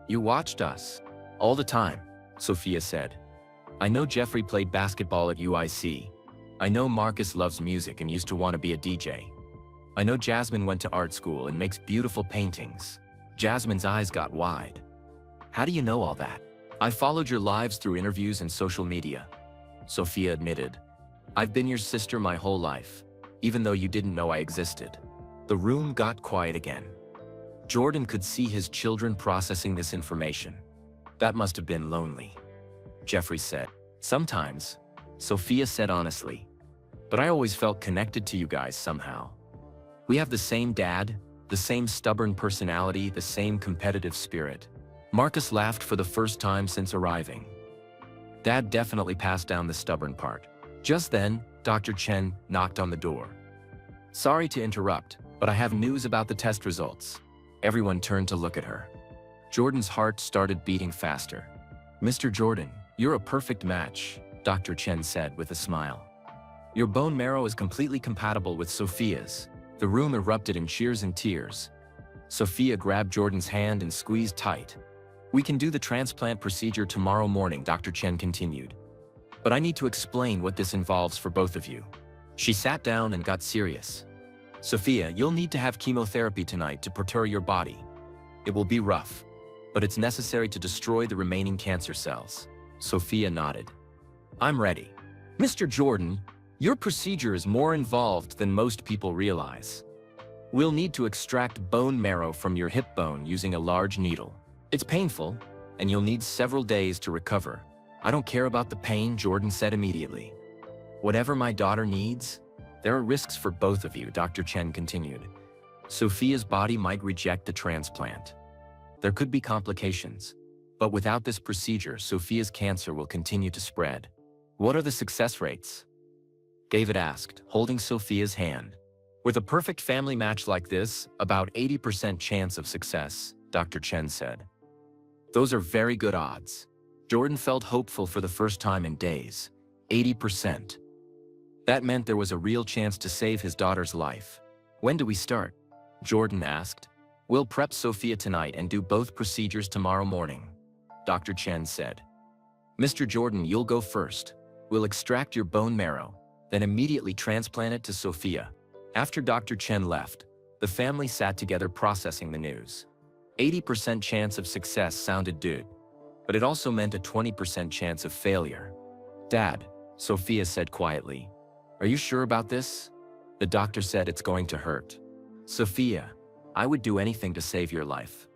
"You watched us?" "All the time," Sophia said. "I know Jeffrey played basketball at UIC. I know Marcus loves music and used to want to be a DJ. I know Jasmine went to art school and makes beautiful paintings." Jasmine's eyes got wide. "How do you know all that?" "I followed your lives through interviews and social media," Sophia admitted. "I've been your sister my whole life, even though you didn't know I existed." The room got quiet again. Jordan could see his children processing this information. That must have been lonely, Jeffrey said. Sometimes, Sophia said honestly. But I always felt connected to you guys somehow. We have the same dad, the same stubborn personality, the same competitive spirit. Marcus laughed for the first time since arriving. Dad definitely passed down the stubborn part. Just then, Dr. Chen knocked on the door. Sorry to interrupt, but I have news about the test results. Everyone turned to look at her. Jordan's heart started beating faster. Mr. Jordan, you're a perfect match, Dr. Chen said with a smile. Your bone marrow is completely compatible with Sophia's. The room erupted in cheers and tears. Sophia grabbed Jordan's hand and squeezed tight. We can do the transplant procedure tomorrow morning, Dr. Chen continued. But I need to explain what this involves for both of you. She sat down and got serious. Sophia, you'll need to have chemotherapy tonight to prepare your body. It will be rough, but it's necessary to destroy the remaining cancer cells. Sophia nodded. I'm ready. Mr. Jordan, your procedure is more involved than most people realize. We'll need to extract bone marrow from your hip bone using a large needle. It's painful, and you'll need several days to recover. I don't care about the pain, Jordan said immediately. Whatever my daughter needs, there are risks for both of you, Dr. Chen continued. Sophia's body might reject the transplant. There could be complications, but without this procedure, Sophia's cancer will continue to spread. What are the success rates? David asked, holding Sophia's hand. With a perfect family match like this, about 80% chance of success, Dr. Chen said. Those are very good odds. Jordan felt hopeful for the first time in days. 80%. That meant there was a real chance to save his daughter's life. When do we start? Jordan asked. We'll prep Sophia tonight and do both procedures tomorrow morning, Dr. Chen said. Mr. Jordan, you'll go first. We'll extract your bone marrow, then immediately transplant it to Sophia. After Dr. Chen left, the family sat together processing the news. 80% chance of success sounded good, but it also meant a 20% chance of failure. Dad, Sophia said quietly. Are you sure about this? The doctor said it's going to hurt. Sophia, I would do anything to save your life.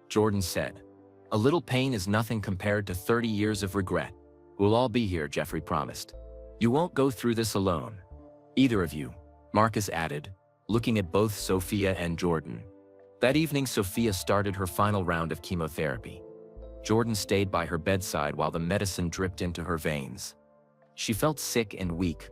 Jordan said. A little pain is nothing compared to 30 years of regret. We'll all be here, Jeffrey promised. You won't go through this alone. Either of you, Marcus added, looking at both Sophia and Jordan. That evening, Sophia started her final round of chemotherapy. Jordan stayed by her bedside while the medicine dripped into her veins. She felt sick and weak,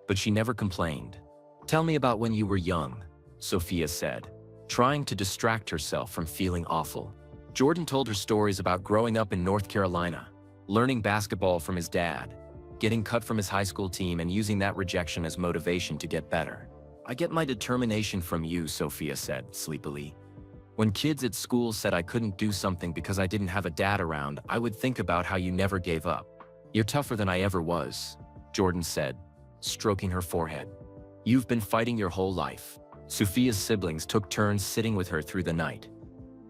but she never complained. Tell me about when you were young, Sophia said, trying to distract herself from feeling awful. Jordan told her stories about growing up in North Carolina, learning basketball from his dad, getting cut from his high school team and using that rejection as motivation to get better. I get my determination from you, Sophia said sleepily. When kids at school said I couldn't do something because I didn't have a dad around, I would think about how you never gave up. You're tougher than I ever was, Jordan said, stroking her forehead. You've been fighting your whole life. Sophia's siblings took turns sitting with her through the night.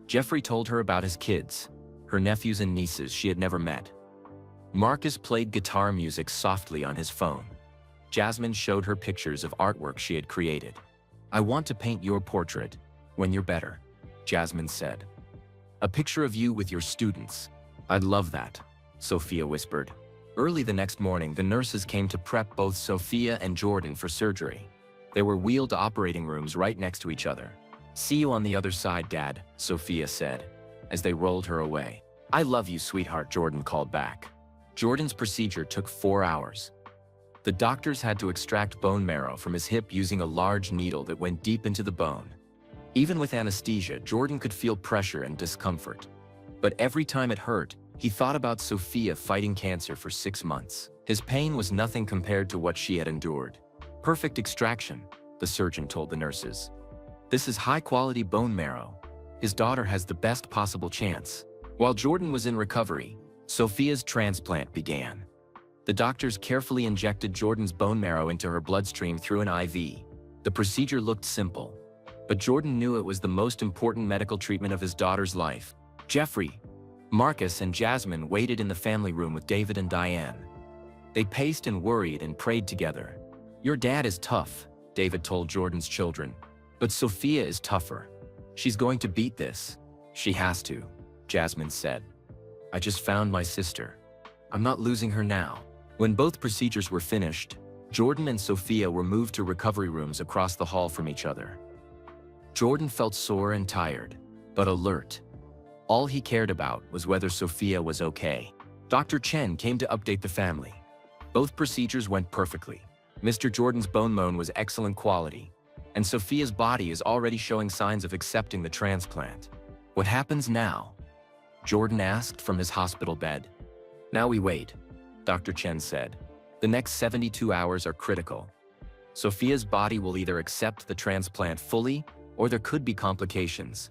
Jeffrey told her about his kids, her nephews and nieces she had never met. Marcus played guitar music softly on his phone. Jasmine showed her pictures of artwork she had created. I want to paint your portrait when you're better, Jasmine said. A picture of you with your students. I'd love that, Sophia whispered. Early the next morning, the nurses came to prep both Sophia and Jordan for surgery. They were wheeled to operating rooms right next to each other. See you on the other side, Dad, Sophia said, as they rolled her away. I love you, sweetheart, Jordan called back. Jordan's procedure took 4 hours. The doctors had to extract bone marrow from his hip using a large needle that went deep into the bone. Even with anesthesia, Jordan could feel pressure and discomfort. But every time it hurt, he thought about Sophia fighting cancer for 6 months. His pain was nothing compared to what she had endured. Perfect extraction, the surgeon told the nurses. This is high-quality bone marrow. His daughter has the best possible chance. While Jordan was in recovery, Sophia's transplant began. The doctors carefully injected Jordan's bone marrow into her bloodstream through an IV. The procedure looked simple, but Jordan knew it was the most important medical treatment of his daughter's life. Jeffrey, Marcus, and Jasmine waited in the family room with David and Diane. They paced and worried and prayed together. Your dad is tough, David told Jordan's children, but Sophia is tougher. She's going to beat this. She has to, Jasmine said. I just found my sister. I'm not losing her now. When both procedures were finished, Jordan and Sophia were moved to recovery rooms across the hall from each other. Jordan felt sore and tired, but alert. All he cared about was whether Sophia was okay. Dr. Chen came to update the family. Both procedures went perfectly. Mr. Jordan's bone marrow was excellent quality, and Sophia's body is already showing signs of accepting the transplant. What happens now? Jordan asked from his hospital bed. Now we wait, Dr. Chen said. The next 72 hours are critical. Sophia's body will either accept the transplant fully, or there could be complications.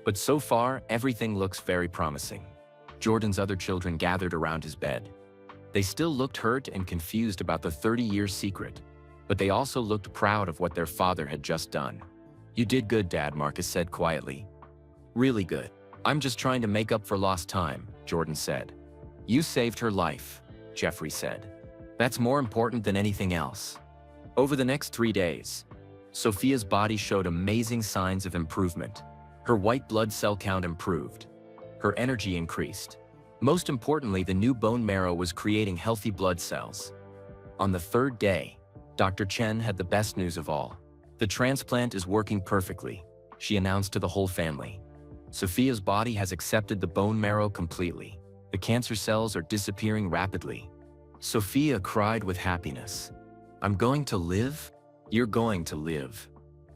But so far, everything looks very promising. Jordan's other children gathered around his bed. They still looked hurt and confused about the 30-year secret, but they also looked proud of what their father had just done. You did good, Dad, Marcus said quietly. Really good. I'm just trying to make up for lost time, Jordan said. You saved her life, Jeffrey said. That's more important than anything else. Over the next 3 days, Sophia's body showed amazing signs of improvement. Her white blood cell count improved. Her energy increased. Most importantly, the new bone marrow was creating healthy blood cells. On the 3rd day, Dr. Chen had the best news of all. The transplant is working perfectly, she announced to the whole family. Sophia's body has accepted the bone marrow completely. The cancer cells are disappearing rapidly. Sophia cried with happiness. I'm going to live? You're going to live,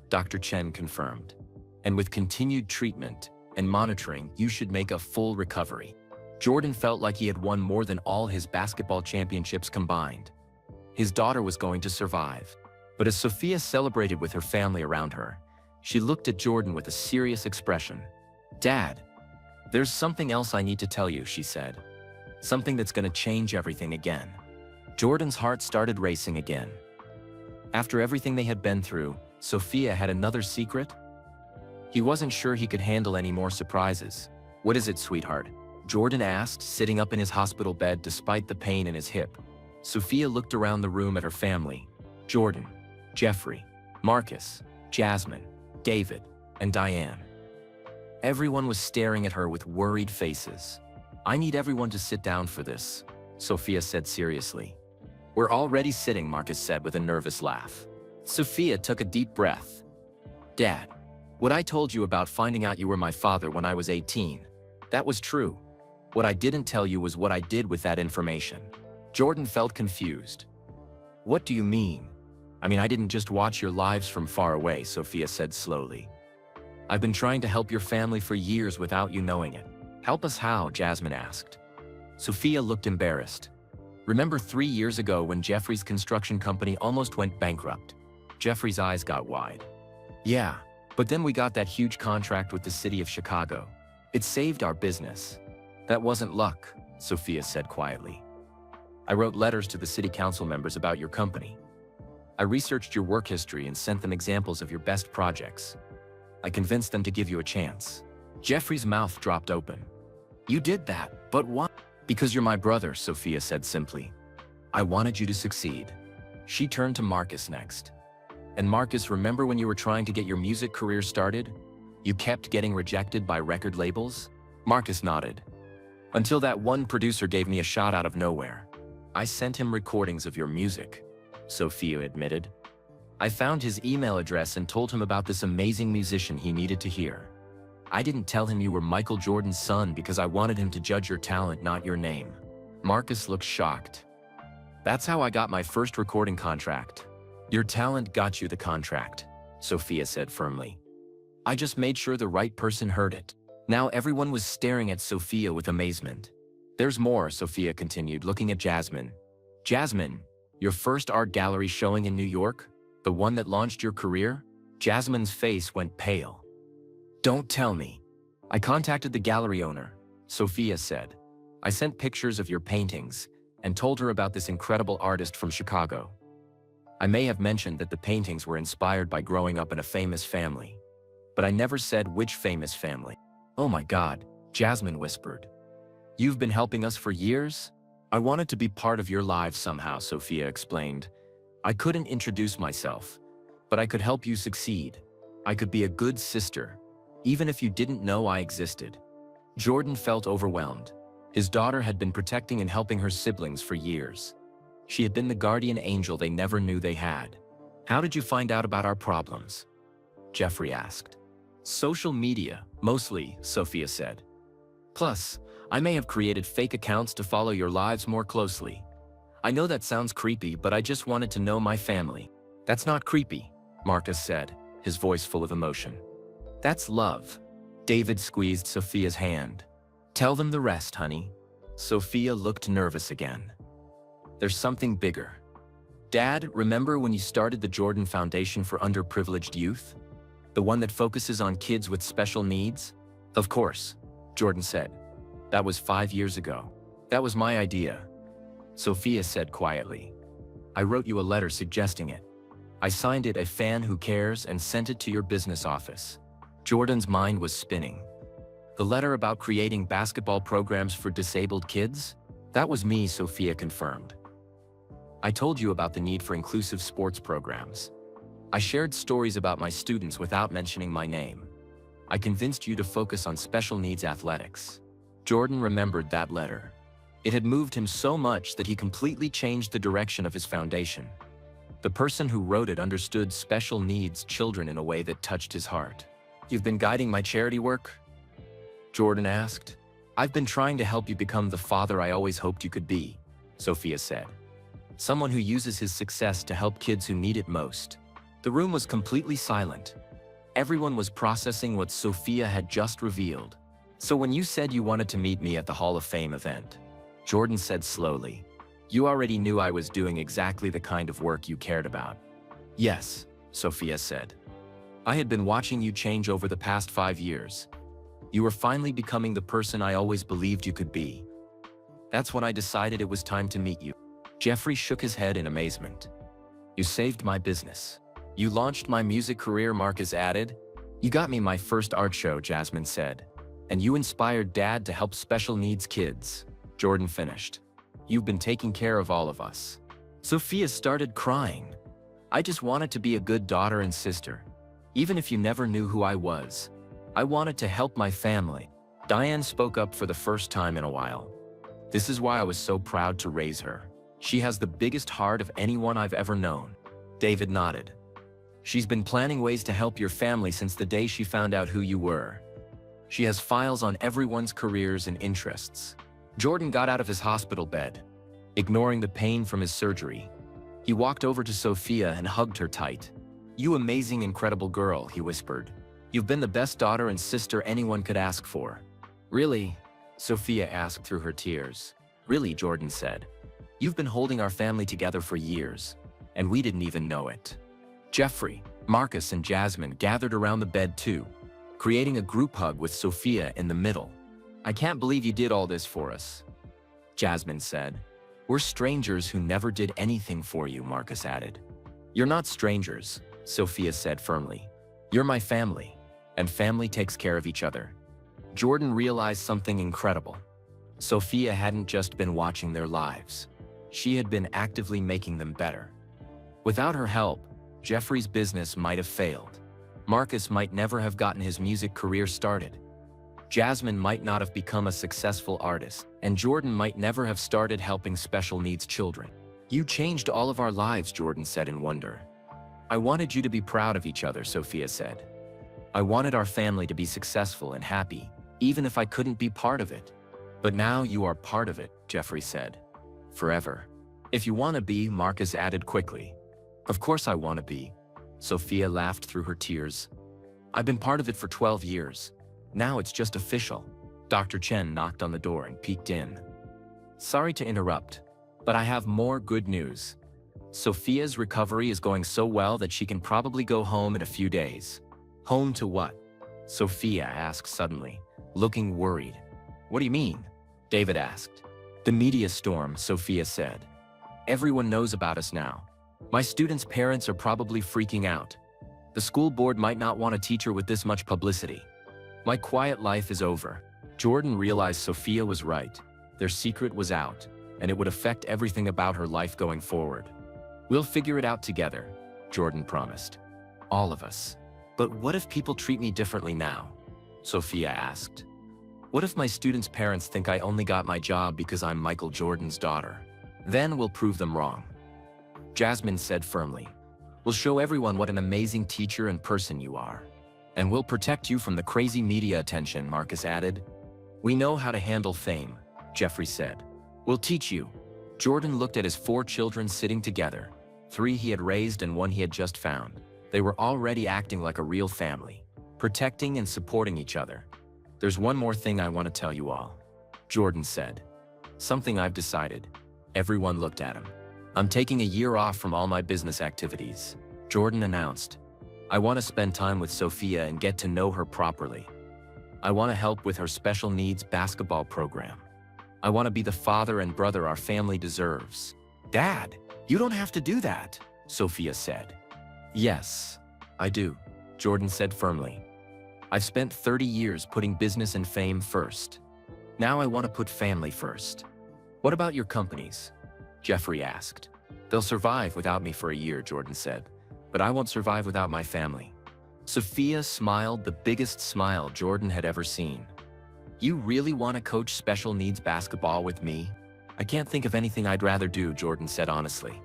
Dr. Chen confirmed. And with continued treatment and monitoring, you should make a full recovery. Jordan felt like he had won more than all his basketball championships combined. His daughter was going to survive. But as Sophia celebrated with her family around her, she looked at Jordan with a serious expression. Dad, there's something else I need to tell you, she said. Something that's going to change everything again. Jordan's heart started racing again. After everything they had been through, Sophia had another secret? He wasn't sure he could handle any more surprises. What is it, sweetheart? Jordan asked, sitting up in his hospital bed despite the pain in his hip. Sophia looked around the room at her family. Jordan, Jeffrey, Marcus, Jasmine, David, and Diane. Everyone was staring at her with worried faces. I need everyone to sit down for this, Sophia said seriously. We're already sitting, Marcus said with a nervous laugh. Sophia took a deep breath. Dad, what I told you about finding out you were my father when I was 18, that was true. What I didn't tell you was what I did with that information. Jordan felt confused. What do you mean? I didn't just watch your lives from far away, Sophia said slowly. I've been trying to help your family for years without you knowing it. Help us how? Jasmine asked. Sophia looked embarrassed. Remember 3 years ago when Jeffrey's construction company almost went bankrupt? Jeffrey's eyes got wide. Yeah, but then we got that huge contract with the city of Chicago. It saved our business. That wasn't luck, Sophia said quietly. I wrote letters to the city council members about your company. I researched your work history and sent them examples of your best projects. I convinced them to give you a chance. Jeffrey's mouth dropped open. You did that, but why? Because you're my brother, Sophia said simply. I wanted you to succeed. She turned to Marcus next. And Marcus, remember when you were trying to get your music career started? You kept getting rejected by record labels? Marcus nodded. Until that one producer gave me a shot out of nowhere. I sent him recordings of your music, Sophia admitted. I found his email address and told him about this amazing musician he needed to hear. I didn't tell him you were Michael Jordan's son because I wanted him to judge your talent, not your name. Marcus looked shocked. That's how I got my first recording contract. Your talent got you the contract, Sophia said firmly. I just made sure the right person heard it. Now everyone was staring at Sophia with amazement. There's more, Sophia continued, looking at Jasmine. Jasmine, your first art gallery showing in New York? The one that launched your career? Jasmine's face went pale. Don't tell me. I contacted the gallery owner, Sophia said. I sent pictures of your paintings and told her about this incredible artist from Chicago. I may have mentioned that the paintings were inspired by growing up in a famous family, but I never said which famous family. Oh my God, Jasmine whispered. You've been helping us for years? I wanted to be part of your lives somehow, Sophia explained. I couldn't introduce myself, but I could help you succeed. I could be a good sister. even if you didn't know I existed." Jordan felt overwhelmed. His daughter had been protecting and helping her siblings for years. She had been the guardian angel they never knew they had. "How did you find out about our problems?" Jeffrey asked. "Social media, mostly," Sophia said. "Plus, I may have created fake accounts to follow your lives more closely. I know that sounds creepy, but I just wanted to know my family." "That's not creepy," Marcus said, his voice full of emotion. "That's love." David squeezed Sophia's hand. "Tell them the rest, honey." Sophia looked nervous again. "There's something bigger. Dad, remember when you started the Jordan Foundation for Underprivileged Youth? The one that focuses on kids with special needs?" "Of course," Jordan said. "That was 5 years ago. That was my idea." Sophia said quietly. "I wrote you a letter suggesting it. I signed it 'A Fan Who Cares' and sent it to your business office." Jordan's mind was spinning. "The letter about creating basketball programs for disabled kids? That was me," Sophia confirmed. "I told you about the need for inclusive sports programs. I shared stories about my students without mentioning my name. I convinced you to focus on special needs athletics." Jordan remembered that letter. It had moved him so much that he completely changed the direction of his foundation. The person who wrote it understood special needs children in a way that touched his heart. "You've been guiding my charity work?" Jordan asked. "I've been trying to help you become the father I always hoped you could be," Sophia said. "Someone who uses his success to help kids who need it most." The room was completely silent. Everyone was processing what Sophia had just revealed. "So when you said you wanted to meet me at the Hall of Fame event," Jordan said slowly, "you already knew I was doing exactly the kind of work you cared about." "Yes," Sophia said. "I had been watching you change over the past 5 years. You were finally becoming the person I always believed you could be. That's when I decided it was time to meet you." Jeffrey shook his head in amazement. "You saved my business. You launched my music career," Marcus added. "You got me my first art show," Jasmine said. "And you inspired Dad to help special needs kids," Jordan finished. "You've been taking care of all of us." Sophia started crying. "I just wanted to be a good daughter and sister. Even if you never knew who I was. I wanted to help my family." Diane spoke up for the first time in a while. "This is why I was so proud to raise her. She has the biggest heart of anyone I've ever known." David nodded. "She's been planning ways to help your family since the day she found out who you were. She has files on everyone's careers and interests." Jordan got out of his hospital bed, ignoring the pain from his surgery. He walked over to Sophia and hugged her tight. "You amazing, incredible girl," he whispered. "You've been the best daughter and sister anyone could ask for." "Really?" Sophia asked through her tears. "Really," Jordan said. "You've been holding our family together for years, and we didn't even know it." Jeffrey, Marcus, and Jasmine gathered around the bed too, creating a group hug with Sophia in the middle. "I can't believe you did all this for us," Jasmine said. "We're strangers who never did anything for you," Marcus added. "You're not strangers," Sophia said firmly. "You're my family, and family takes care of each other." Jordan realized something incredible. Sophia hadn't just been watching their lives. She had been actively making them better. Without her help, Jeffrey's business might have failed. Marcus might never have gotten his music career started. Jasmine might not have become a successful artist, and Jordan might never have started helping special needs children. "You changed all of our lives," Jordan said in wonder. "I wanted you to be proud of each other," Sophia said. "I wanted our family to be successful and happy, even if I couldn't be part of it. But now you are part of it," Jeffrey said. "Forever." "If you want to be," Marcus added quickly. "Of course I want to be." Sophia laughed through her tears. "I've been part of it for 12 years. Now it's just official." Dr. Chen knocked on the door and peeked in. "Sorry to interrupt, but I have more good news. Sophia's recovery is going so well that she can probably go home in a few days." "Home to what?" Sophia asked suddenly, looking worried. "What do you mean?" David asked. "The media storm," Sophia said. "Everyone knows about us now. My students' parents are probably freaking out. The school board might not want a teacher with this much publicity. My quiet life is over." Jordan realized Sophia was right. Their secret was out, and it would affect everything about her life going forward. "We'll figure it out together," Jordan promised. "All of us." "But what if people treat me differently now?" Sophia asked. What if my students' parents think I only got my job because I'm Michael Jordan's daughter? Then we'll prove them wrong. Jasmine said firmly. We'll show everyone what an amazing teacher and person you are. And we'll protect you from the crazy media attention, Marcus added. We know how to handle fame, Jeffrey said. We'll teach you. Jordan looked at his 4 children sitting together, 3 he had raised and 1 he had just found. They were already acting like a real family, protecting and supporting each other. There's one more thing I want to tell you all, Jordan said. Something I've decided. Everyone looked at him. I'm taking a year off from all my business activities, Jordan announced. I want to spend time with Sophia and get to know her properly. I want to help with her special needs basketball program. I want to be the father and brother our family deserves. Dad, you don't have to do that, Sophia said. Yes, I do, Jordan said firmly. I've spent 30 years putting business and fame first. Now I want to put family first. What about your companies? Jeffrey asked. They'll survive without me for a year, Jordan said, but I won't survive without my family. Sophia smiled the biggest smile Jordan had ever seen. You really want to coach special needs basketball with me? I can't think of anything I'd rather do, Jordan said honestly.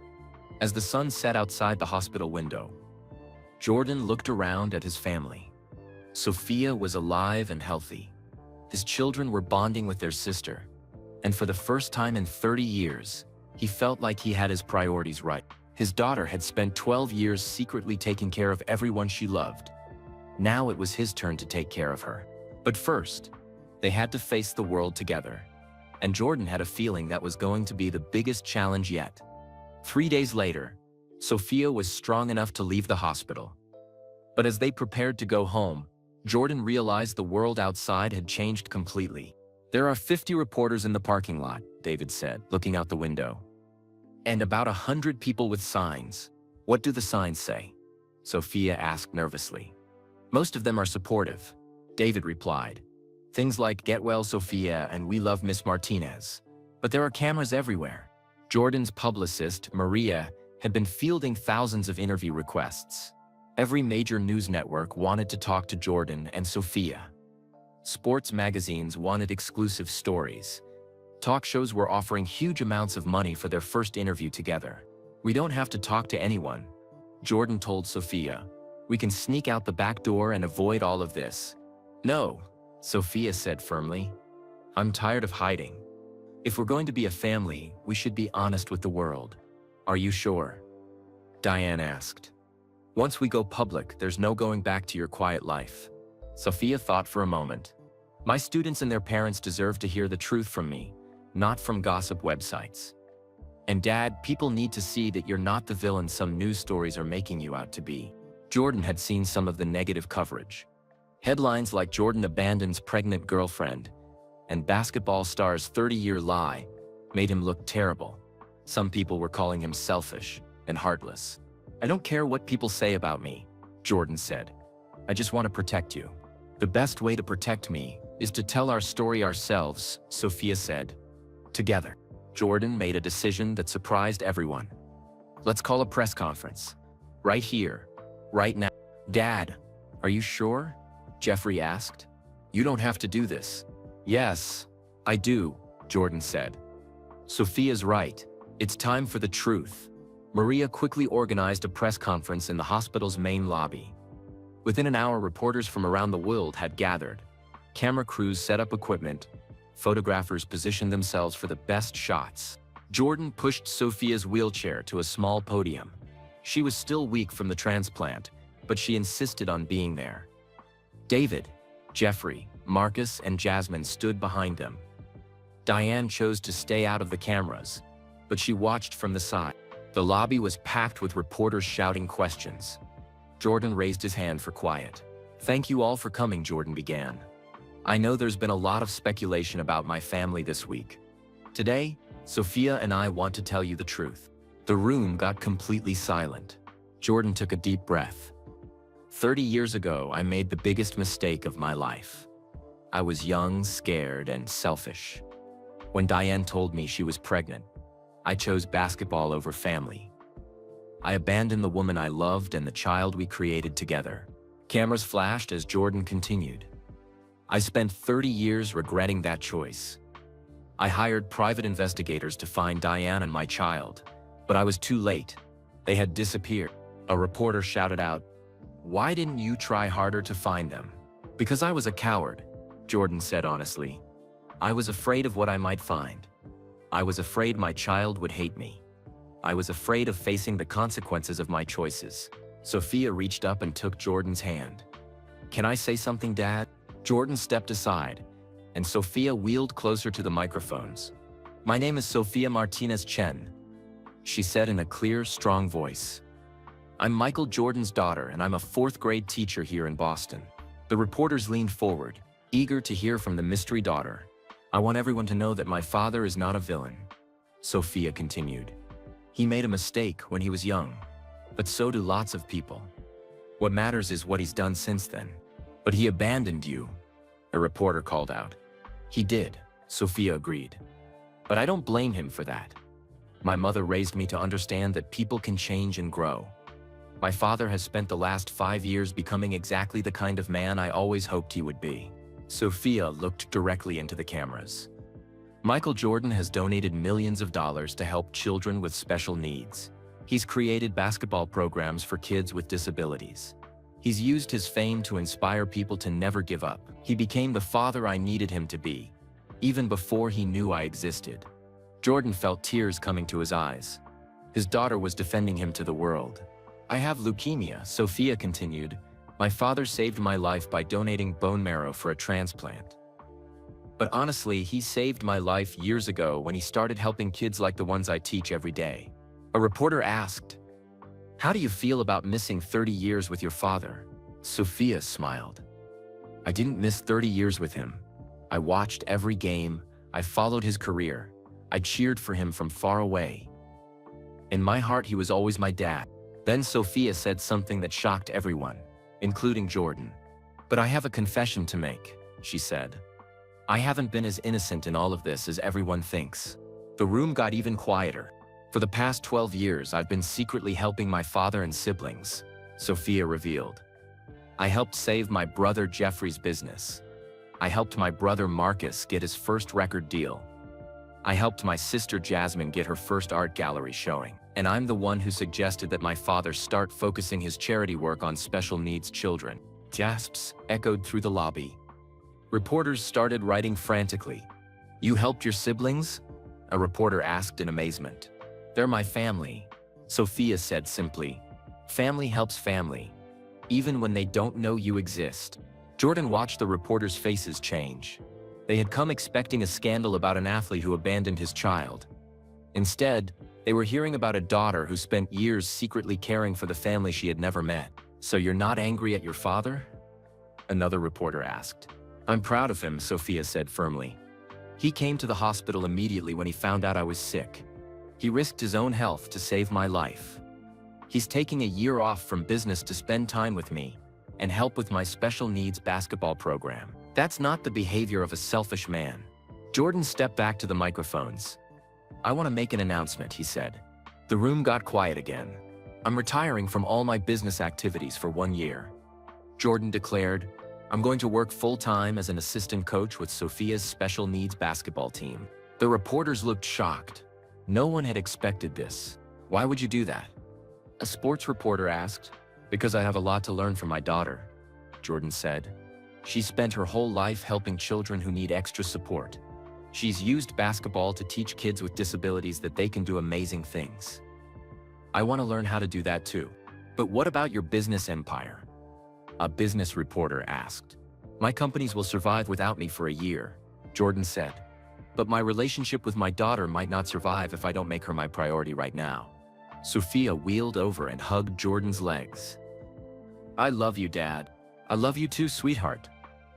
As the sun set outside the hospital window, Jordan looked around at his family. Sophia was alive and healthy. His children were bonding with their sister, and for the first time in 30 years, he felt like he had his priorities right. His daughter had spent 12 years secretly taking care of everyone she loved. Now it was his turn to take care of her. But first, they had to face the world together. And Jordan had a feeling that was going to be the biggest challenge yet. 3 days later, Sophia was strong enough to leave the hospital. But as they prepared to go home, Jordan realized the world outside had changed completely. There are 50 reporters in the parking lot, David said, looking out the window. And about 100 people with signs. What do the signs say? Sophia asked nervously. Most of them are supportive, David replied. Things like "Get well, Sophia" and "We love Miss Martinez." But there are cameras everywhere. Jordan's publicist, Maria, had been fielding thousands of interview requests. Every major news network wanted to talk to Jordan and Sophia. Sports magazines wanted exclusive stories. Talk shows were offering huge amounts of money for their first interview together. We don't have to talk to anyone, Jordan told Sophia. We can sneak out the back door and avoid all of this. No, Sophia said firmly. I'm tired of hiding. If we're going to be a family, we should be honest with the world. Are you sure? Diane asked. Once we go public, there's no going back to your quiet life. Sophia thought for a moment. My students and their parents deserve to hear the truth from me, not from gossip websites. And Dad, people need to see that you're not the villain some news stories are making you out to be. Jordan had seen some of the negative coverage. Headlines like "Jordan abandons pregnant girlfriend" and "Basketball star's 30-year lie" made him look terrible. Some people were calling him selfish and heartless. I don't care what people say about me, Jordan said. I just want to protect you. The best way to protect me is to tell our story ourselves, Sophia said. Together. Jordan made a decision that surprised everyone. Let's call a press conference. Right here. Right now. Dad, are you sure? Jeffrey asked. You don't have to do this. Yes, I do, Jordan said. Sophia's right. It's time for the truth. Maria quickly organized a press conference in the hospital's main lobby. Within an hour, reporters from around the world had gathered. Camera crews set up equipment. Photographers positioned themselves for the best shots. Jordan pushed Sophia's wheelchair to a small podium. She was still weak from the transplant, but she insisted on being there. David, Jeffrey, Marcus, and Jasmine stood behind them. Diane chose to stay out of the cameras, but she watched from the side. The lobby was packed with reporters shouting questions. Jordan raised his hand for quiet. Thank you all for coming, Jordan began. I know there's been a lot of speculation about my family this week. Today, Sophia and I want to tell you the truth. The room got completely silent. Jordan took a deep breath. 30 years ago, I made the biggest mistake of my life. I was young, scared, and selfish. When Diane told me she was pregnant, I chose basketball over family. I abandoned the woman I loved and the child we created together. Cameras flashed as Jordan continued. I spent 30 years regretting that choice. I hired private investigators to find Diane and my child, but I was too late. They had disappeared. A reporter shouted out, "Why didn't you try harder to find them?" "Because I was a coward," Jordan said honestly. "I was afraid of what I might find. I was afraid my child would hate me. I was afraid of facing the consequences of my choices." Sophia reached up and took Jordan's hand. "Can I say something, Dad?" Jordan stepped aside, and Sophia wheeled closer to the microphones. "My name is Sophia Martinez Chen," she said in a clear, strong voice. "I'm Michael Jordan's daughter, and I'm a fourth-grade teacher here in Boston." The reporters leaned forward, eager to hear from the mystery daughter. "I want everyone to know that my father is not a villain," Sophia continued. "He made a mistake when he was young, but so do lots of people. What matters is what he's done since then." "But he abandoned you," a reporter called out. "He did," Sophia agreed. "But I don't blame him for that. My mother raised me to understand that people can change and grow. My father has spent the last 5 years becoming exactly the kind of man I always hoped he would be." Sophia looked directly into the cameras. "Michael Jordan has donated millions of dollars to help children with special needs. He's created basketball programs for kids with disabilities. He's used his fame to inspire people to never give up. He became the father I needed him to be, even before he knew I existed." Jordan felt tears coming to his eyes. His daughter was defending him to the world. "I have leukemia," Sophia continued. "My father saved my life by donating bone marrow for a transplant. But honestly, he saved my life years ago when he started helping kids like the ones I teach every day." A reporter asked, "How do you feel about missing 30 years with your father?" Sophia smiled. "I didn't miss 30 years with him. I watched every game, I followed his career, I cheered for him from far away. In my heart, he was always my dad." Then Sophia said something that shocked everyone, including Jordan. "But I have a confession to make," she said. "I haven't been as innocent in all of this as everyone thinks." The room got even quieter. "For the past 12 years, I've been secretly helping my father and siblings," Sophia revealed. "I helped save my brother Jeffrey's business. I helped my brother Marcus get his first record deal. I helped my sister Jasmine get her first art gallery showing. And I'm the one who suggested that my father start focusing his charity work on special needs children." Gasps echoed through the lobby. Reporters started writing frantically. "You helped your siblings?" a reporter asked in amazement. "They're my family," Sophia said simply. "Family helps family, even when they don't know you exist." Jordan watched the reporters' faces change. They had come expecting a scandal about an athlete who abandoned his child. Instead, they were hearing about a daughter who spent years secretly caring for the family she had never met. "So you're not angry at your father?" another reporter asked. "I'm proud of him," Sophia said firmly. "He came to the hospital immediately when he found out I was sick. He risked his own health to save my life. He's taking a year off from business to spend time with me and help with my special needs basketball program. That's not the behavior of a selfish man." Jordan stepped back to the microphones. "I want to make an announcement," he said. The room got quiet again. "I'm retiring from all my business activities for 1 year," Jordan declared. "I'm going to work full-time as an assistant coach with Sophia's special needs basketball team." The reporters looked shocked. No one had expected this. "Why would you do that?" a sports reporter asked. "Because I have a lot to learn from my daughter," Jordan said. "She spent her whole life helping children who need extra support. She's used basketball to teach kids with disabilities that they can do amazing things. I want to learn how to do that too." "But what about your business empire?" a business reporter asked. "My companies will survive without me for a year," Jordan said. "But my relationship with my daughter might not survive if I don't make her my priority right now." Sophia wheeled over and hugged Jordan's legs. "I love you, Dad. I love you too, sweetheart,"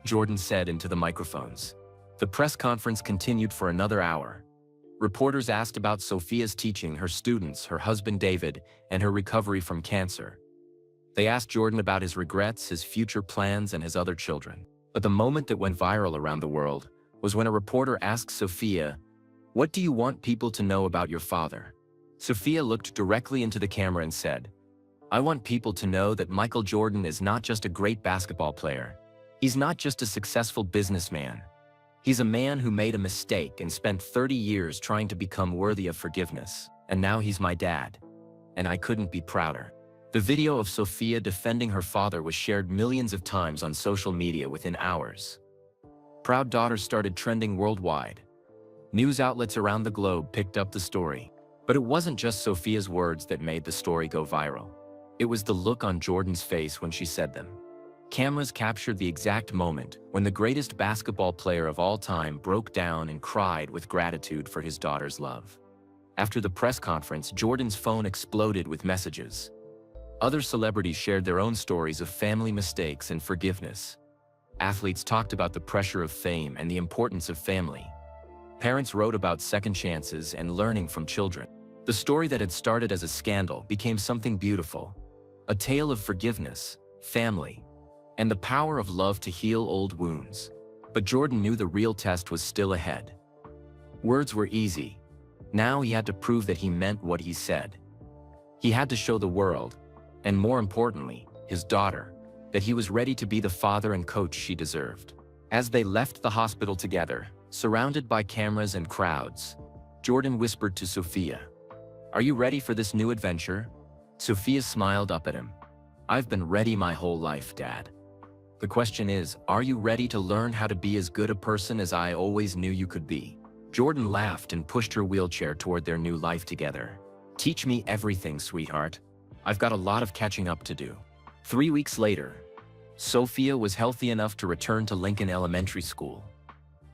Jordan said into the microphones. The press conference continued for another hour. Reporters asked about Sophia's teaching, her students, her husband David, and her recovery from cancer. They asked Jordan about his regrets, his future plans, and his other children. But the moment that went viral around the world was when a reporter asked Sophia, "What do you want people to know about your father?" Sophia looked directly into the camera and said, "I want people to know that Michael Jordan is not just a great basketball player. He's not just a successful businessman. He's a man who made a mistake and spent 30 years trying to become worthy of forgiveness. And now he's my dad. And I couldn't be prouder. The video of Sophia defending her father was shared millions of times on social media within hours. Proud Daughter started trending worldwide. News outlets around the globe picked up the story. But it wasn't just Sophia's words that made the story go viral. It was the look on Jordan's face when she said them. Cameras captured the exact moment when the greatest basketball player of all time broke down and cried with gratitude for his daughter's love. After the press conference, Jordan's phone exploded with messages. Other celebrities shared their own stories of family mistakes and forgiveness. Athletes talked about the pressure of fame and the importance of family. Parents wrote about second chances and learning from children. The story that had started as a scandal became something beautiful. A tale of forgiveness, family, and the power of love to heal old wounds. But Jordan knew the real test was still ahead. Words were easy. Now he had to prove that he meant what he said. He had to show the world, and more importantly, his daughter, that he was ready to be the father and coach she deserved. As they left the hospital together, surrounded by cameras and crowds, Jordan whispered to Sophia, "Are you ready for this new adventure?" Sophia smiled up at him. "I've been ready my whole life, Dad. The question is, are you ready to learn how to be as good a person as I always knew you could be?" Jordan laughed and pushed her wheelchair toward their new life together. "Teach me everything, sweetheart. I've got a lot of catching up to do." 3 weeks later, Sophia was healthy enough to return to Lincoln Elementary School.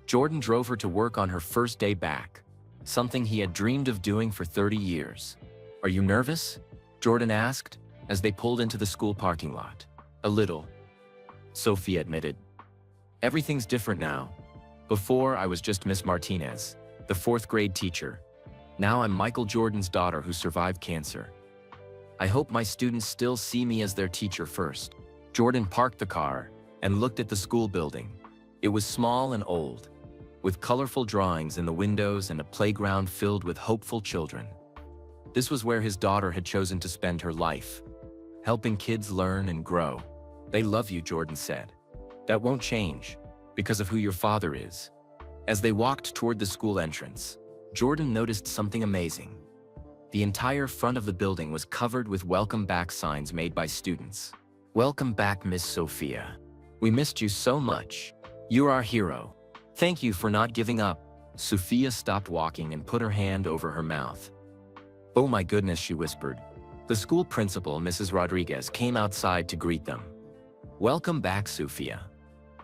Jordan drove her to work on her first day back, something he had dreamed of doing for 30 years. "Are you nervous?" Jordan asked, as they pulled into the school parking lot. "A little," Sophia admitted. "Everything's different now. Before, I was just Miss Martinez, the 4th grade teacher. Now I'm Michael Jordan's daughter who survived cancer. I hope my students still see me as their teacher first." Jordan parked the car and looked at the school building. It was small and old, with colorful drawings in the windows and a playground filled with hopeful children. This was where his daughter had chosen to spend her life, helping kids learn and grow. "They love you," Jordan said. "That won't change, because of who your father is." As they walked toward the school entrance, Jordan noticed something amazing. The entire front of the building was covered with welcome back signs made by students. "Welcome back, Miss Sophia. We missed you so much. You're our hero. Thank you for not giving up." Sophia stopped walking and put her hand over her mouth. "Oh my goodness," she whispered. The school principal, Mrs. Rodriguez, came outside to greet them. "Welcome back, Sophia.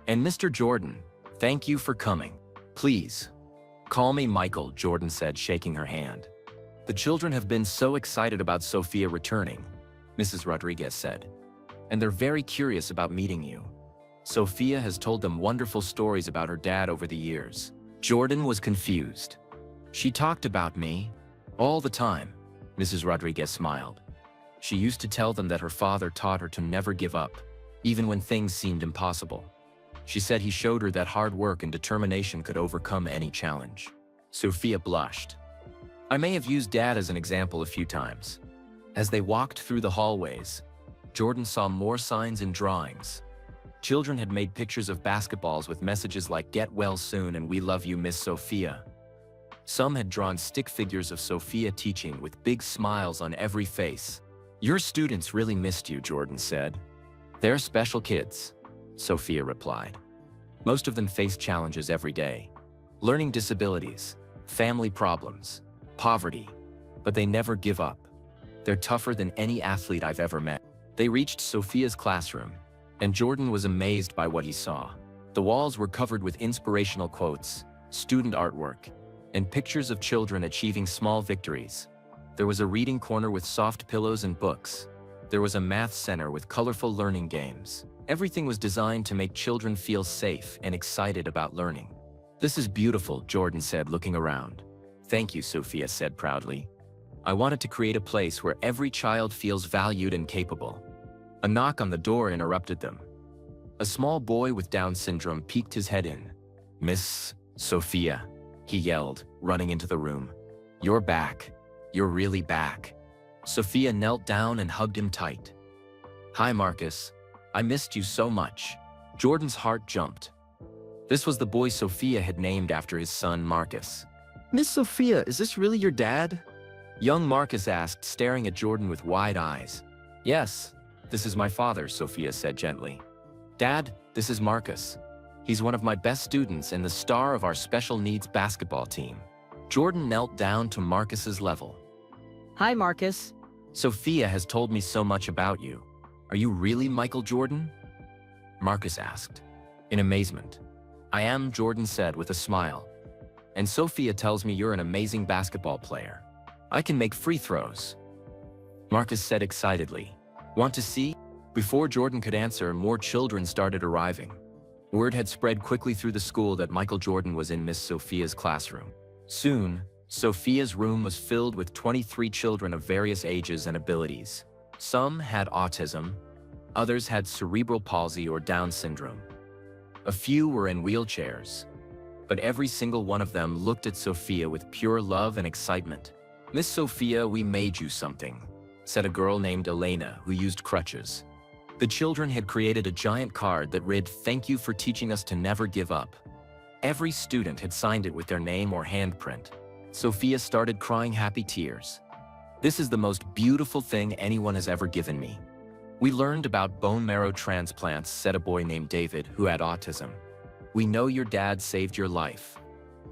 And Mr. Jordan, thank you for coming. Please, call me Michael," Jordan said, shaking her hand. "The children have been so excited about Sophia returning," Mrs. Rodriguez said. "And they're very curious about meeting you. Sophia has told them wonderful stories about her dad over the years." Jordan was confused. "She talked about me all the time," Mrs. Rodriguez smiled. "She used to tell them that her father taught her to never give up, even when things seemed impossible. She said he showed her that hard work and determination could overcome any challenge." Sophia blushed. "I may have used Dad as an example a few times." As they walked through the hallways, Jordan saw more signs and drawings. Children had made pictures of basketballs with messages like "Get well soon" and "We love you, Miss Sophia." Some had drawn stick figures of Sophia teaching with big smiles on every face. "Your students really missed you," Jordan said. "They're special kids," Sophia replied. "Most of them face challenges every day. Learning disabilities, family problems, poverty. But they never give up. They're tougher than any athlete I've ever met." They reached Sophia's classroom, and Jordan was amazed by what he saw. The walls were covered with inspirational quotes, student artwork, and pictures of children achieving small victories. There was a reading corner with soft pillows and books. There was a math center with colorful learning games. Everything was designed to make children feel safe and excited about learning. "This is beautiful," Jordan said, looking around. "Thank you," Sophia said proudly. "I wanted to create a place where every child feels valued and capable." A knock on the door interrupted them. A small boy with Down syndrome peeked his head in. "Miss Sophia," he yelled, running into the room. "You're back. You're really back." Sophia knelt down and hugged him tight. "Hi, Marcus. I missed you so much." Jordan's heart jumped. This was the boy Sophia had named after his son Marcus. "Miss Sophia, is this really your dad?" Young Marcus asked, staring at Jordan with wide eyes. "Yes, this is my father," Sophia said gently. "Dad, this is Marcus. He's one of my best students and the star of our special needs basketball team." Jordan knelt down to Marcus's level. Hi, Marcus. "Sophia has told me so much about you. Are you really Michael Jordan?" Marcus asked, in amazement. "I am," Jordan said with a smile. "And Sophia tells me you're an amazing basketball player. I can make free throws." Marcus said excitedly. "Want to see?" Before Jordan could answer, more children started arriving. Word had spread quickly through the school that Michael Jordan was in Miss Sophia's classroom. Soon, Sophia's room was filled with 23 children of various ages and abilities. Some had autism, others had cerebral palsy or Down syndrome. A few were in wheelchairs, but every single one of them looked at Sophia with pure love and excitement. "Miss Sophia, we made you something," said a girl named Elena who used crutches. The children had created a giant card that read, "Thank you for teaching us to never give up." Every student had signed it with their name or handprint. Sophia started crying happy tears. "This is the most beautiful thing anyone has ever given me. We learned about bone marrow transplants," said a boy named David who had autism. "We know your dad saved your life.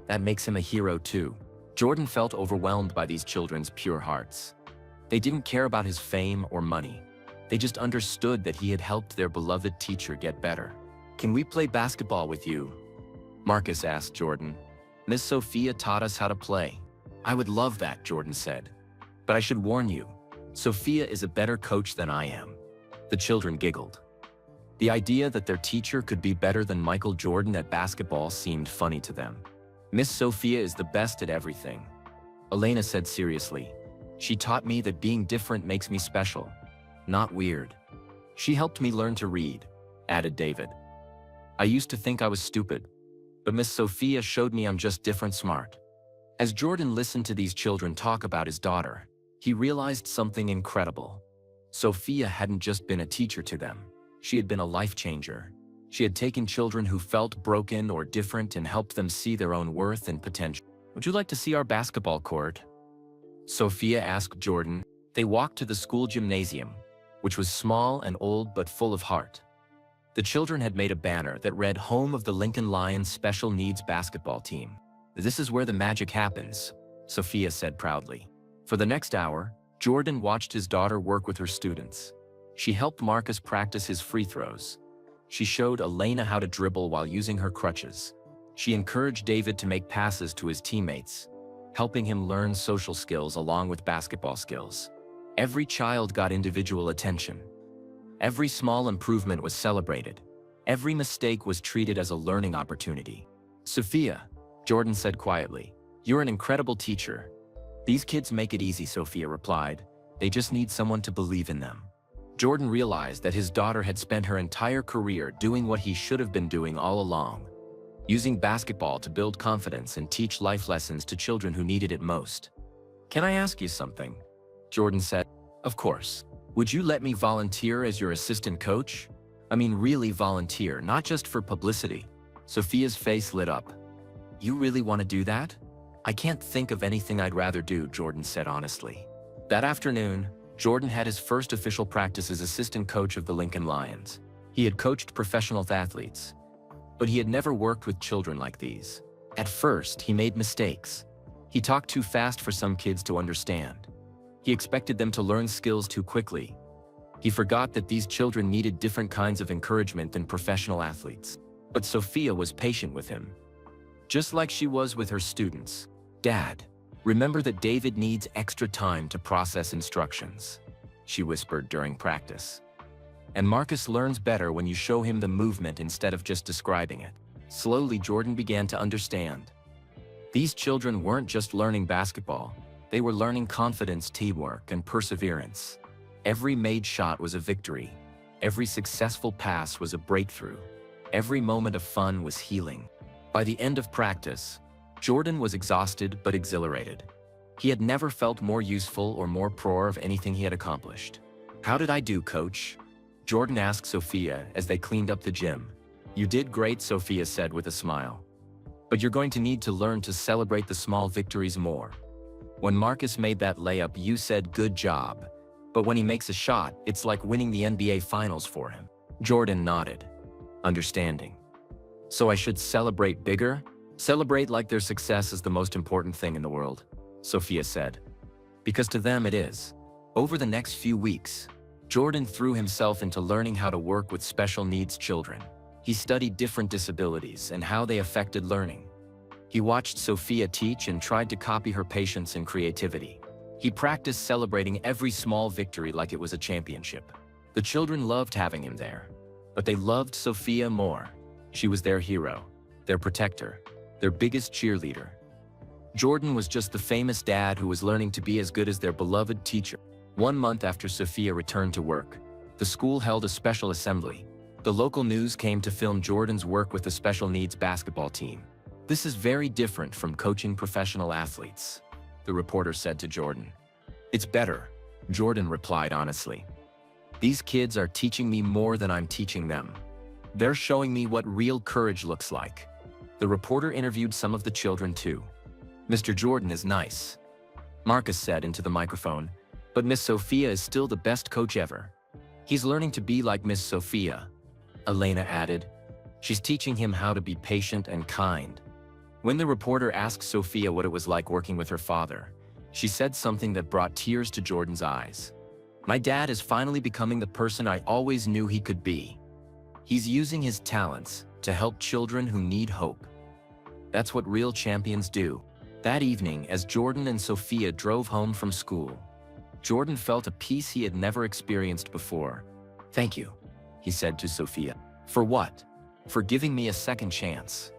That makes him a hero too." Jordan felt overwhelmed by these children's pure hearts. They didn't care about his fame or money. They just understood that he had helped their beloved teacher get better. "Can we play basketball with you?" Marcus asked Jordan. "Miss Sophia taught us how to play." "I would love that," Jordan said. "But I should warn you, Sophia is a better coach than I am." The children giggled. The idea that their teacher could be better than Michael Jordan at basketball seemed funny to them. "Miss Sophia is the best at everything," Elena said seriously. "She taught me that being different makes me special, not weird. She helped me learn to read," added David. "I used to think I was stupid, but Miss Sophia showed me I'm just different smart." As Jordan listened to these children talk about his daughter, he realized something incredible. Sophia hadn't just been a teacher to them. She had been a life changer. She had taken children who felt broken or different and helped them see their own worth and potential. "Would you like to see our basketball court?" Sophia asked Jordan. They walked to the school gymnasium, which was small and old but full of heart. The children had made a banner that read, "Home of the Lincoln Lions Special Needs Basketball Team." "This is where the magic happens," Sophia said proudly. For the next hour, Jordan watched his daughter work with her students. She helped Marcus practice his free throws. She showed Elena how to dribble while using her crutches. She encouraged David to make passes to his teammates, helping him learn social skills along with basketball skills. Every child got individual attention. Every small improvement was celebrated. Every mistake was treated as a learning opportunity. "Sophia," Jordan said quietly, "you're an incredible teacher." "These kids make it easy," Sophia replied. "They just need someone to believe in them." Jordan realized that his daughter had spent her entire career doing what he should have been doing all along, using basketball to build confidence and teach life lessons to children who needed it most. "Can I ask you something?" Jordan said. "Of course. Would you let me volunteer as your assistant coach? I mean really volunteer, not just for publicity." Sophia's face lit up. "You really want to do that?" "I can't think of anything I'd rather do," Jordan said honestly. That afternoon, Jordan had his first official practice as assistant coach of the Lincoln Lions. He had coached professional athletes, but he had never worked with children like these. At first, he made mistakes. He talked too fast for some kids to understand. He expected them to learn skills too quickly. He forgot that these children needed different kinds of encouragement than professional athletes. But Sophia was patient with him, just like she was with her students. "Dad, remember that David needs extra time to process instructions," she whispered during practice. "And Marcus learns better when you show him the movement instead of just describing it." Slowly, Jordan began to understand. These children weren't just learning basketball. They were learning confidence, teamwork, and perseverance. Every made shot was a victory. Every successful pass was a breakthrough. Every moment of fun was healing. By the end of practice, Jordan was exhausted but exhilarated. He had never felt more useful or more proud of anything he had accomplished. "How did I do, Coach?" Jordan asked Sophia as they cleaned up the gym. You did great, Sophia said with a smile. But you're going to need to learn to celebrate the small victories more. When Marcus made that layup, you said good job. But when he makes a shot, it's like winning the NBA Finals for him. Jordan nodded, understanding. So I should celebrate bigger? Celebrate like their success is the most important thing in the world, Sophia said. Because to them it is. Over the next few weeks, Jordan threw himself into learning how to work with special needs children. He studied different disabilities and how they affected learning. He watched Sophia teach and tried to copy her patience and creativity. He practiced celebrating every small victory like it was a championship. The children loved having him there, but they loved Sophia more. She was their hero, their protector, their biggest cheerleader. Jordan was just the famous dad who was learning to be as good as their beloved teacher. 1 month after Sophia returned to work, the school held a special assembly. The local news came to film Jordan's work with the special needs basketball team. This is very different from coaching professional athletes, the reporter said to Jordan. It's better, Jordan replied honestly. These kids are teaching me more than I'm teaching them. They're showing me what real courage looks like. The reporter interviewed some of the children too. Mr. Jordan is nice, Marcus said into the microphone, but Miss Sophia is still the best coach ever. He's learning to be like Miss Sophia, Elena added. She's teaching him how to be patient and kind. When the reporter asked Sophia what it was like working with her father, she said something that brought tears to Jordan's eyes. My dad is finally becoming the person I always knew he could be. He's using his talents to help children who need hope. That's what real champions do. That evening, as Jordan and Sophia drove home from school, Jordan felt a peace he had never experienced before. Thank you, he said to Sophia. For what? For giving me a second chance.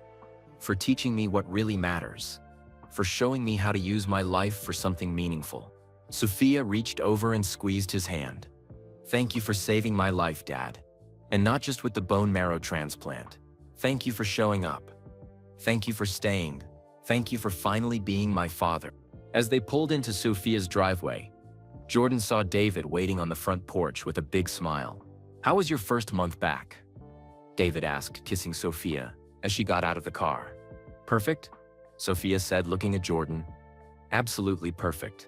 For teaching me what really matters. For showing me how to use my life for something meaningful. Sophia reached over and squeezed his hand. Thank you for saving my life, Dad. And not just with the bone marrow transplant. Thank you for showing up. Thank you for staying. Thank you for finally being my father. As they pulled into Sophia's driveway, Jordan saw David waiting on the front porch with a big smile. How was your first month back? David asked, kissing Sophia as she got out of the car. Perfect? Sophia said, looking at Jordan. Absolutely perfect.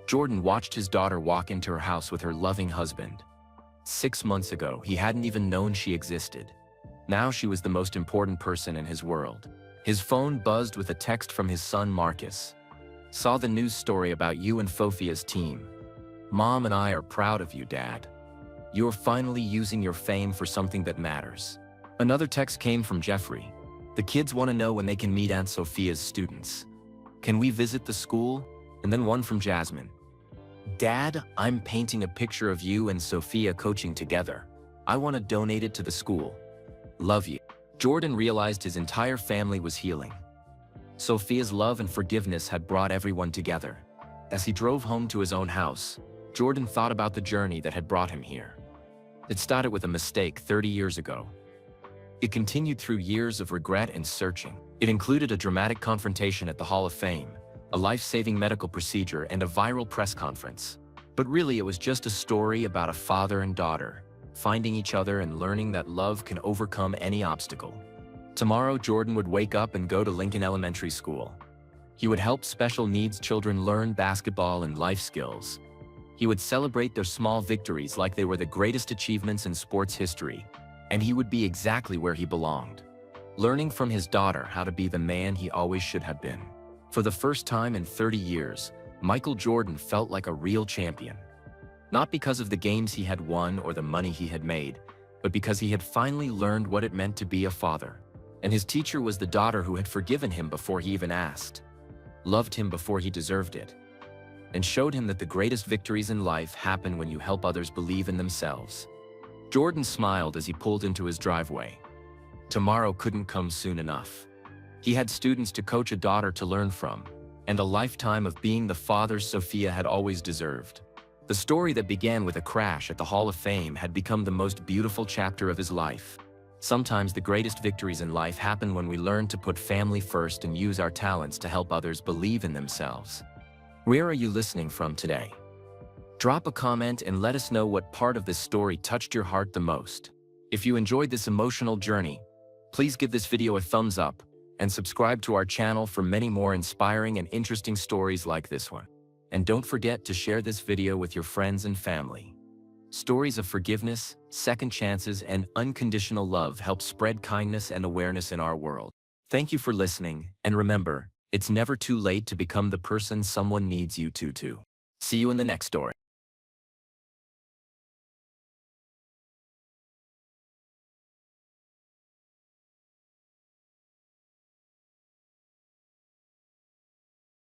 Jordan watched his daughter walk into her house with her loving husband. 6 months ago, he hadn't even known she existed. Now she was the most important person in his world. His phone buzzed with a text from his son Marcus. Saw the news story about you and Sophia's team. Mom and I are proud of you, Dad. You're finally using your fame for something that matters. Another text came from Jeffrey. The kids want to know when they can meet Aunt Sophia's students. Can we visit the school? And then one from Jasmine. Dad, I'm painting a picture of you and Sophia coaching together. I want to donate it to the school. Love you. Jordan realized his entire family was healing. Sophia's love and forgiveness had brought everyone together. As he drove home to his own house, Jordan thought about the journey that had brought him here. It started with a mistake 30 years ago. It continued through years of regret and searching. It included a dramatic confrontation at the Hall of Fame, a life-saving medical procedure, and a viral press conference. But really, it was just a story about a father and daughter, finding each other and learning that love can overcome any obstacle. Tomorrow, Jordan would wake up and go to Lincoln Elementary School. He would help special needs children learn basketball and life skills. He would celebrate their small victories like they were the greatest achievements in sports history, and he would be exactly where he belonged, learning from his daughter how to be the man he always should have been. For the first time in 30 years, Michael Jordan felt like a real champion. Not because of the games he had won or the money he had made, but because he had finally learned what it meant to be a father. And his teacher was the daughter who had forgiven him before he even asked, loved him before he deserved it, and showed him that the greatest victories in life happen when you help others believe in themselves. Jordan smiled as he pulled into his driveway. Tomorrow couldn't come soon enough. He had students to coach, a daughter to learn from, and a lifetime of being the father Sophia had always deserved. The story that began with a crash at the Hall of Fame had become the most beautiful chapter of his life. Sometimes the greatest victories in life happen when we learn to put family first and use our talents to help others believe in themselves. Where are you listening from today? Drop a comment and let us know what part of this story touched your heart the most. If you enjoyed this emotional journey, Please give this video a thumbs up and subscribe to our channel for many more inspiring and interesting stories like this one. And don't forget to share this video with your friends and family. Stories of forgiveness, second chances, and unconditional love help spread kindness and awareness in our world. Thank you for listening, and remember, it's never too late to become the person someone needs you to. See you in the next story.